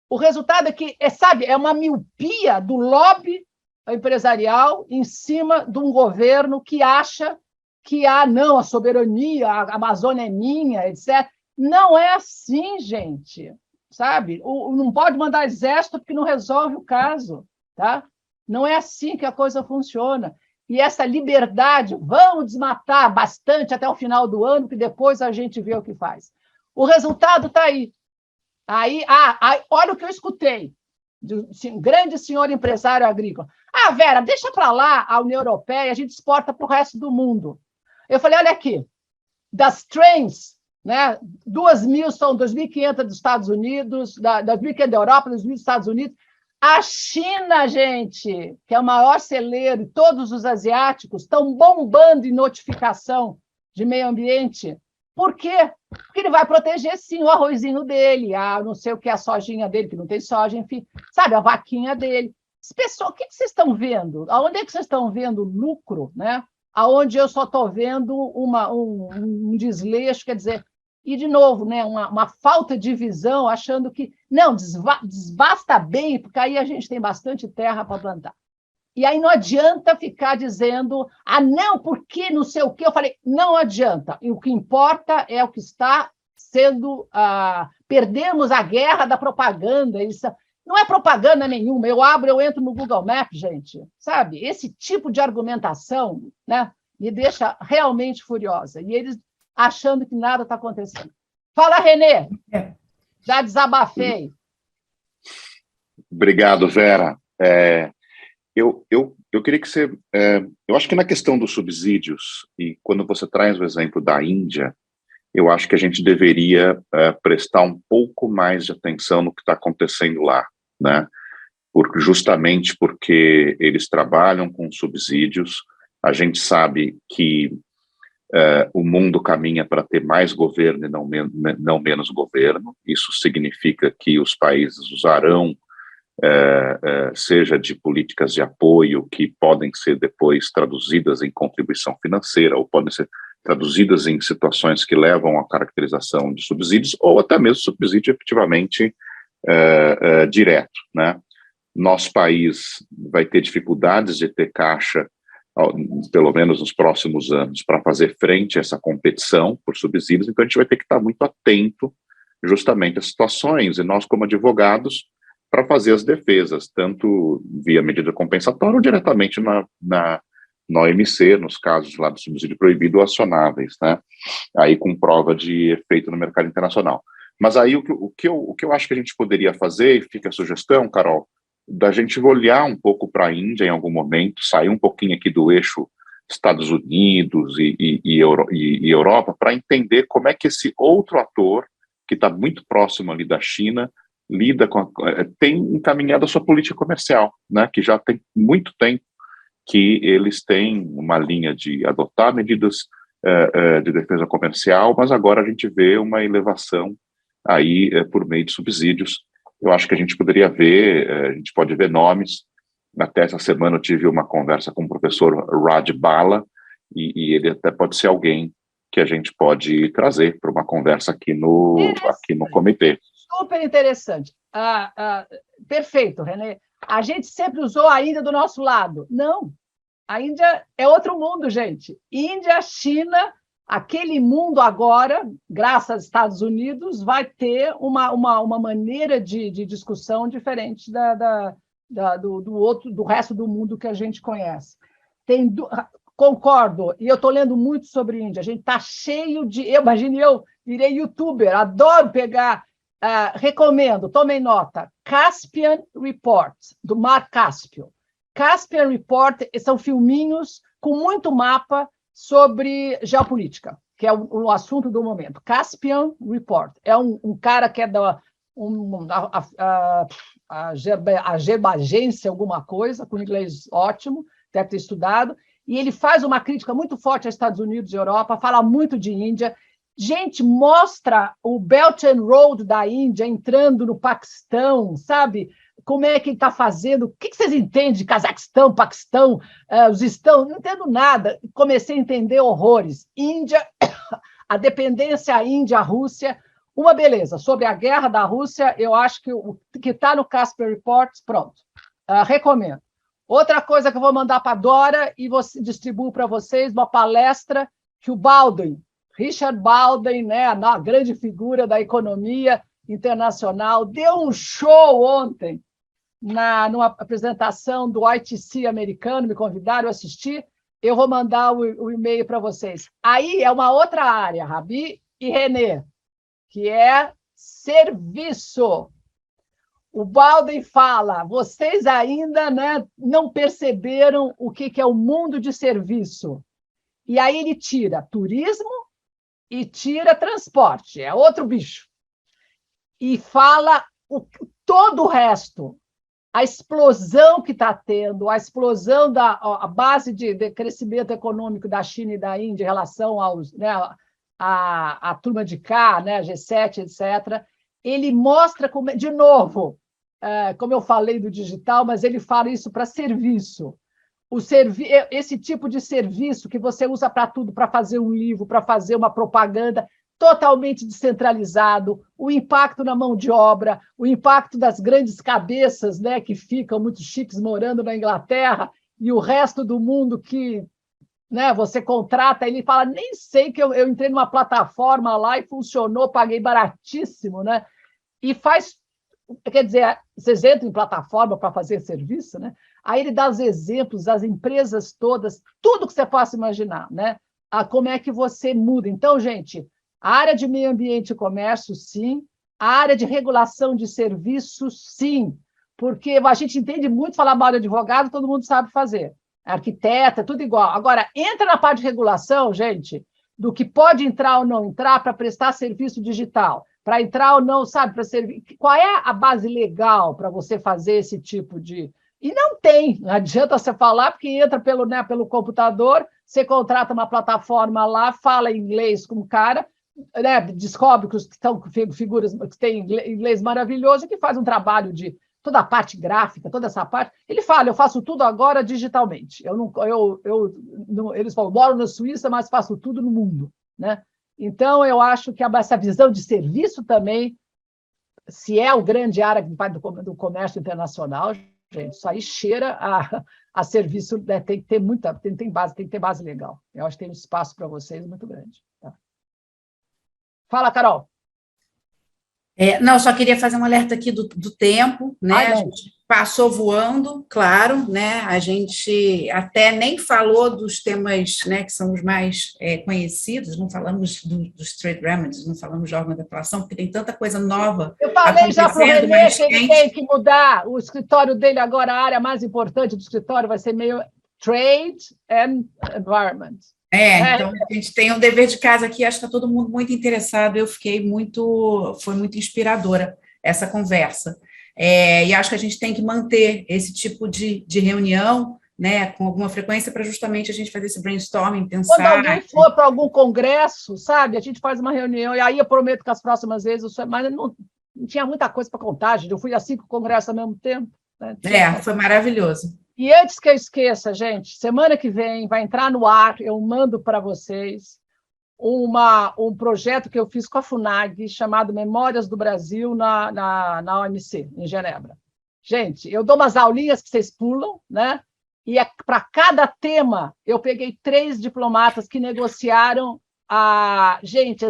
O resultado é que, é uma miopia do lobby empresarial em cima de um governo que acha que a soberania, a Amazônia é minha, etc. Não é assim, gente. Sabe? Não pode mandar exército porque não resolve o caso. Tá? Não é assim que a coisa funciona. E essa liberdade, vamos desmatar bastante até o final do ano, que depois a gente vê o que faz. O resultado está aí. Olha o que eu escutei de um grande senhor empresário agrícola. Vera, deixa para lá a União Europeia, a gente exporta para o resto do mundo. Eu falei, olha aqui, das trains, né, 2.000 são 2.500 dos Estados Unidos, 2.500 da Europa, 2.000 dos Estados Unidos. A China, gente, que é o maior celeiro, e todos os asiáticos estão bombando em notificação de meio ambiente. Por quê? Porque ele vai proteger, sim, o arrozinho dele, não sei o que, a sojinha dele, que não tem soja, enfim, sabe, a vaquinha dele. Pessoal, o que vocês estão vendo? Aonde é que vocês estão vendo lucro, né? Aonde eu só estou vendo um desleixo, quer dizer... E, de novo, né, uma falta de visão, achando que, não, desbasta bem, porque aí a gente tem bastante terra para plantar. E aí não adianta ficar dizendo, não, porque não sei o quê. Eu falei, não adianta. E o que importa é o que está sendo... perdemos a guerra da propaganda. Isso não é propaganda nenhuma. Eu entro no Google Maps, gente. Sabe? Esse tipo de argumentação, né, me deixa realmente furiosa. E eles... achando que nada está acontecendo. Fala, Renê. Já desabafei. Obrigado, Vera. Eu queria que você... eu acho que na questão dos subsídios, e quando você traz o exemplo da Índia, eu acho que a gente deveria prestar um pouco mais de atenção no que está acontecendo lá, né? Justamente porque eles trabalham com subsídios, a gente sabe que o mundo caminha para ter mais governo e não menos governo. Isso significa que os países usarão, seja de políticas de apoio, que podem ser depois traduzidas em contribuição financeira, ou podem ser traduzidas em situações que levam à caracterização de subsídios, ou até mesmo subsídio efetivamente direto, né? Nosso país vai ter dificuldades de ter caixa, pelo menos nos próximos anos, para fazer frente a essa competição por subsídios, então a gente vai ter que estar muito atento justamente às situações, e nós, como advogados, para fazer as defesas, tanto via medida compensatória ou diretamente na OMC, nos casos lá do subsídio proibido ou acionáveis, né? Aí com prova de efeito no mercado internacional. Mas aí o que eu acho que a gente poderia fazer, e fica a sugestão, Carol, da gente olhar um pouco para a Índia em algum momento, sair um pouquinho aqui do eixo Estados Unidos e Europa, para entender como é que esse outro ator, que está muito próximo ali da China, tem encaminhado a sua política comercial, né, que já tem muito tempo que eles têm uma linha de adotar medidas de defesa comercial, mas agora a gente vê uma elevação aí por meio de subsídios. Eu acho que a gente poderia ver, a gente pode ver nomes. Até essa semana eu tive uma conversa com o professor Raj Bala, e ele até pode ser alguém que a gente pode trazer para uma conversa aqui no comitê. Super interessante. Perfeito, René. A gente sempre usou a Índia do nosso lado. Não, a Índia é outro mundo, gente. Índia, China, aquele mundo agora, graças aos Estados Unidos, vai ter uma maneira de discussão diferente do resto do mundo que a gente conhece. Concordo, e eu estou lendo muito sobre Índia. A gente está cheio de... Imagine, eu virei youtuber, adoro pegar... recomendo, tomem nota, Caspian Report, do Mar Cáspio. Caspian Report são filminhos com muito mapa sobre geopolítica, que é o assunto do momento. Caspian Report. É um cara que é da Agência, alguma coisa, com inglês ótimo, deve ter estudado, e ele faz uma crítica muito forte aos Estados Unidos e Europa, fala muito de Índia. Gente, mostra o Belt and Road da Índia entrando no Paquistão, sabe? Como é que ele está fazendo? O que vocês entendem de Cazaquistão, Paquistão, Uzbekistão? Não entendo nada. Comecei a entender horrores. Índia, a dependência Índia-Rússia, uma beleza. Sobre a guerra da Rússia, eu acho que o que está no Caspian Report, pronto. Recomendo. Outra coisa que eu vou mandar para a Dora e distribuo para vocês, uma palestra que o Baldwin, Richard Baldwin, né, a grande figura da economia internacional, deu um show ontem numa apresentação do ITC americano, me convidaram a assistir, eu vou mandar o e-mail para vocês. Aí é uma outra área, Rabi e René, que é serviço. O Baldwin fala, vocês ainda, né, não perceberam o que é o mundo de serviço. E aí ele tira turismo e tira transporte, é outro bicho. E fala todo o resto, a explosão que está tendo, a explosão a base de crescimento econômico da China e da Índia em relação aos, né, a turma de cá, né, G7, etc. Ele mostra, como, de novo, como eu falei do digital, mas ele fala isso para serviço. Esse tipo de serviço que você usa para tudo, para fazer um livro, para fazer uma propaganda, totalmente descentralizado, o impacto na mão de obra, o impacto das grandes cabeças, né, que ficam muito chiques morando na Inglaterra, e o resto do mundo que, né, você contrata, ele fala, nem sei que eu entrei numa plataforma lá e funcionou, paguei baratíssimo, né? E faz, quer dizer, vocês entram em plataforma para fazer serviço, né? Aí ele dá os exemplos, as empresas todas, tudo que você possa imaginar, né? Como é que você muda. Então, gente, a área de meio ambiente e comércio, sim. A área de regulação de serviços, sim. Porque a gente entende muito falar mal de advogado, todo mundo sabe fazer. Arquiteta, tudo igual. Agora, entra na parte de regulação, gente, do que pode entrar ou não entrar para prestar serviço digital, para entrar ou não, sabe, para servir. Qual é a base legal para você fazer esse tipo de... E não tem, não adianta você falar, porque entra pelo computador, você contrata uma plataforma lá, fala inglês com o cara, né, descobre que são figuras que têm inglês maravilhoso, que faz um trabalho de toda a parte gráfica, toda essa parte. Ele fala, eu faço tudo agora digitalmente. Eles falam, moro na Suíça, mas faço tudo no mundo, né? Então, eu acho que essa visão de serviço também, se é o grande área do comércio internacional, gente, isso aí cheira a serviço, né? Tem que ter tem que ter base legal. Eu acho que tem um espaço para vocês muito grande. Tá? Fala, Carol. Não, só queria fazer um alerta aqui do tempo, né? A gente passou voando, claro, né? A gente até nem falou dos temas, né, que são os mais conhecidos, não falamos dos trade remedies, não falamos de órgão de apelação, porque tem tanta coisa nova. Eu falei já para o René que ele tem que mudar o escritório dele agora, a área mais importante do escritório vai ser meio trade and environment. Então a gente tem um dever de casa aqui, acho que está todo mundo muito interessado, foi muito inspiradora essa conversa. E acho que a gente tem que manter esse tipo de reunião, né, com alguma frequência, para justamente a gente fazer esse brainstorming, pensar. Quando alguém for para algum congresso, sabe, a gente faz uma reunião, e aí eu prometo que as próximas vezes, mas não tinha muita coisa para contar, gente. Eu fui a 5 congressos ao mesmo tempo. Né? Foi maravilhoso. E antes que eu esqueça, gente, semana que vem vai entrar no ar, eu mando para vocês um projeto que eu fiz com a FUNAG, chamado Memórias do Brasil na OMC, em Genebra. Gente, eu dou umas aulinhas que vocês pulam, né? E para cada tema, eu peguei 3 diplomatas que negociaram as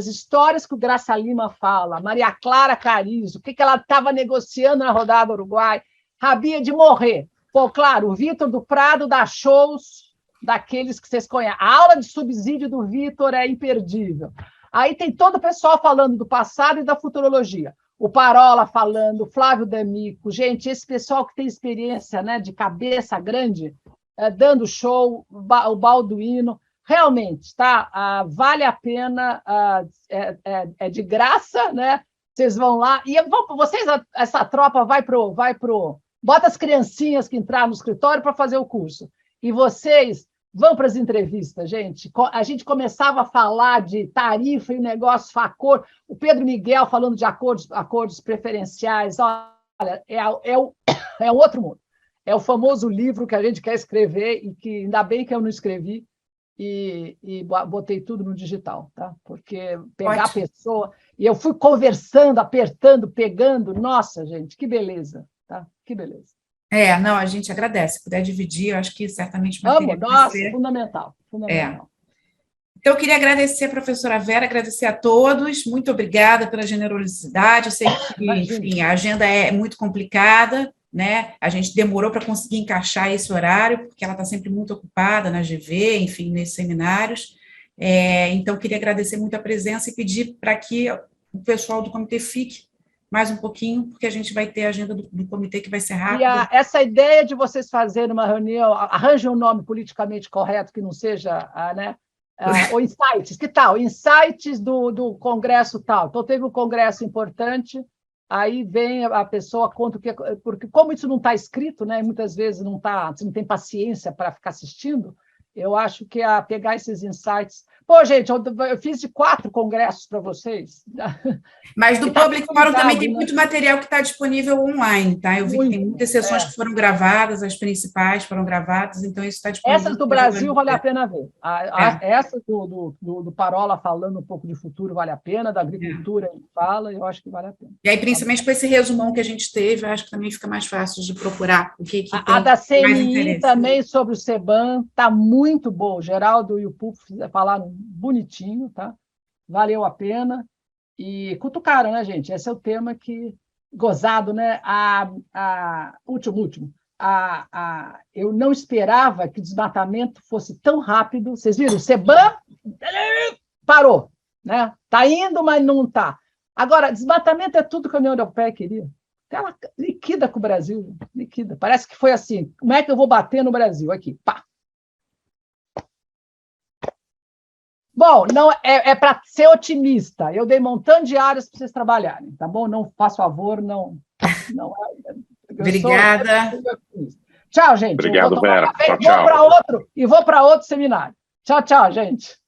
histórias que o Graça Lima fala, Maria Clara Carizo, o que ela estava negociando na rodada Uruguai, Rabia de morrer. Pô, claro, o Vitor do Prado dá shows daqueles que vocês conhecem. A aula de subsídio do Vitor é imperdível. Aí tem todo o pessoal falando do passado e da futurologia. O Parola falando, o Flávio D'Amico, gente, esse pessoal que tem experiência, né, de cabeça grande, dando show, o Balduino, realmente, tá? Vale a pena, é de graça, né? Vocês vão lá, e vocês, essa tropa vai pro bota as criancinhas que entraram no escritório para fazer o curso, e vocês vão para as entrevistas, gente. A gente começava a falar de tarifa e negócio facor. O Pedro Miguel falando de acordos preferenciais. Olha, é um outro mundo. É o famoso livro que a gente quer escrever e que ainda bem que eu não escrevi e botei tudo no digital, tá? Porque pegar a pessoa... E eu fui conversando, apertando, pegando. Nossa, gente, que beleza, tá? Que beleza. Não, a gente agradece. Se puder dividir, eu acho que certamente nossa, fundamental. Então, eu queria agradecer a professora Vera, agradecer a todos, muito obrigada pela generosidade, eu sei que, enfim, a agenda é muito complicada, né, a gente demorou para conseguir encaixar esse horário, porque ela está sempre muito ocupada na GV, enfim, nesses seminários, então, queria agradecer muito a presença e pedir para que o pessoal do comitê fique mais um pouquinho, porque a gente vai ter a agenda do comitê que vai ser rápida. E essa ideia de vocês fazerem uma reunião, arranjem um nome politicamente correto, que não seja, né, ou insights, que tal? Insights do congresso tal. Então, teve um congresso importante, aí vem a pessoa, conta o que... Porque como isso não está escrito, né, muitas vezes você não tem paciência para ficar assistindo, eu acho que pegar esses insights... Pô, gente, eu fiz de 4 congressos para vocês. Mas do Public Forum também tem muito material que está disponível online, tá? Eu vi que tem muitas sessões que foram gravadas, as principais foram gravadas, então isso está disponível. Essas do Brasil vale a pena ver. Essas do Parola falando um pouco de futuro vale a pena, da agricultura ele fala, eu acho que vale a pena. E aí, principalmente com esse resumão que a gente teve, eu acho que também fica mais fácil de procurar o que a da CNI também sobre o CEBAN está muito boa. O Geraldo e o Pulpo falaram bonitinho, tá? Valeu a pena. E cutucaram, né, gente? Esse é o tema que... Gozado, né? Último. Eu não esperava que o desmatamento fosse tão rápido. Vocês viram? O CEBAN parou, né? Está indo, mas não está. Agora, desmatamento é tudo que a União Europeia queria. Ela liquida com o Brasil. Liquida. Parece que foi assim. Como é que eu vou bater no Brasil? Aqui, pá. Bom, não é para ser otimista. Eu dei um montão de áreas para vocês trabalharem, tá bom? Não faço favor, não. Obrigada. Tchau, gente. Obrigado, Vera. Tchau, tchau. Vou para outro seminário. Tchau, gente.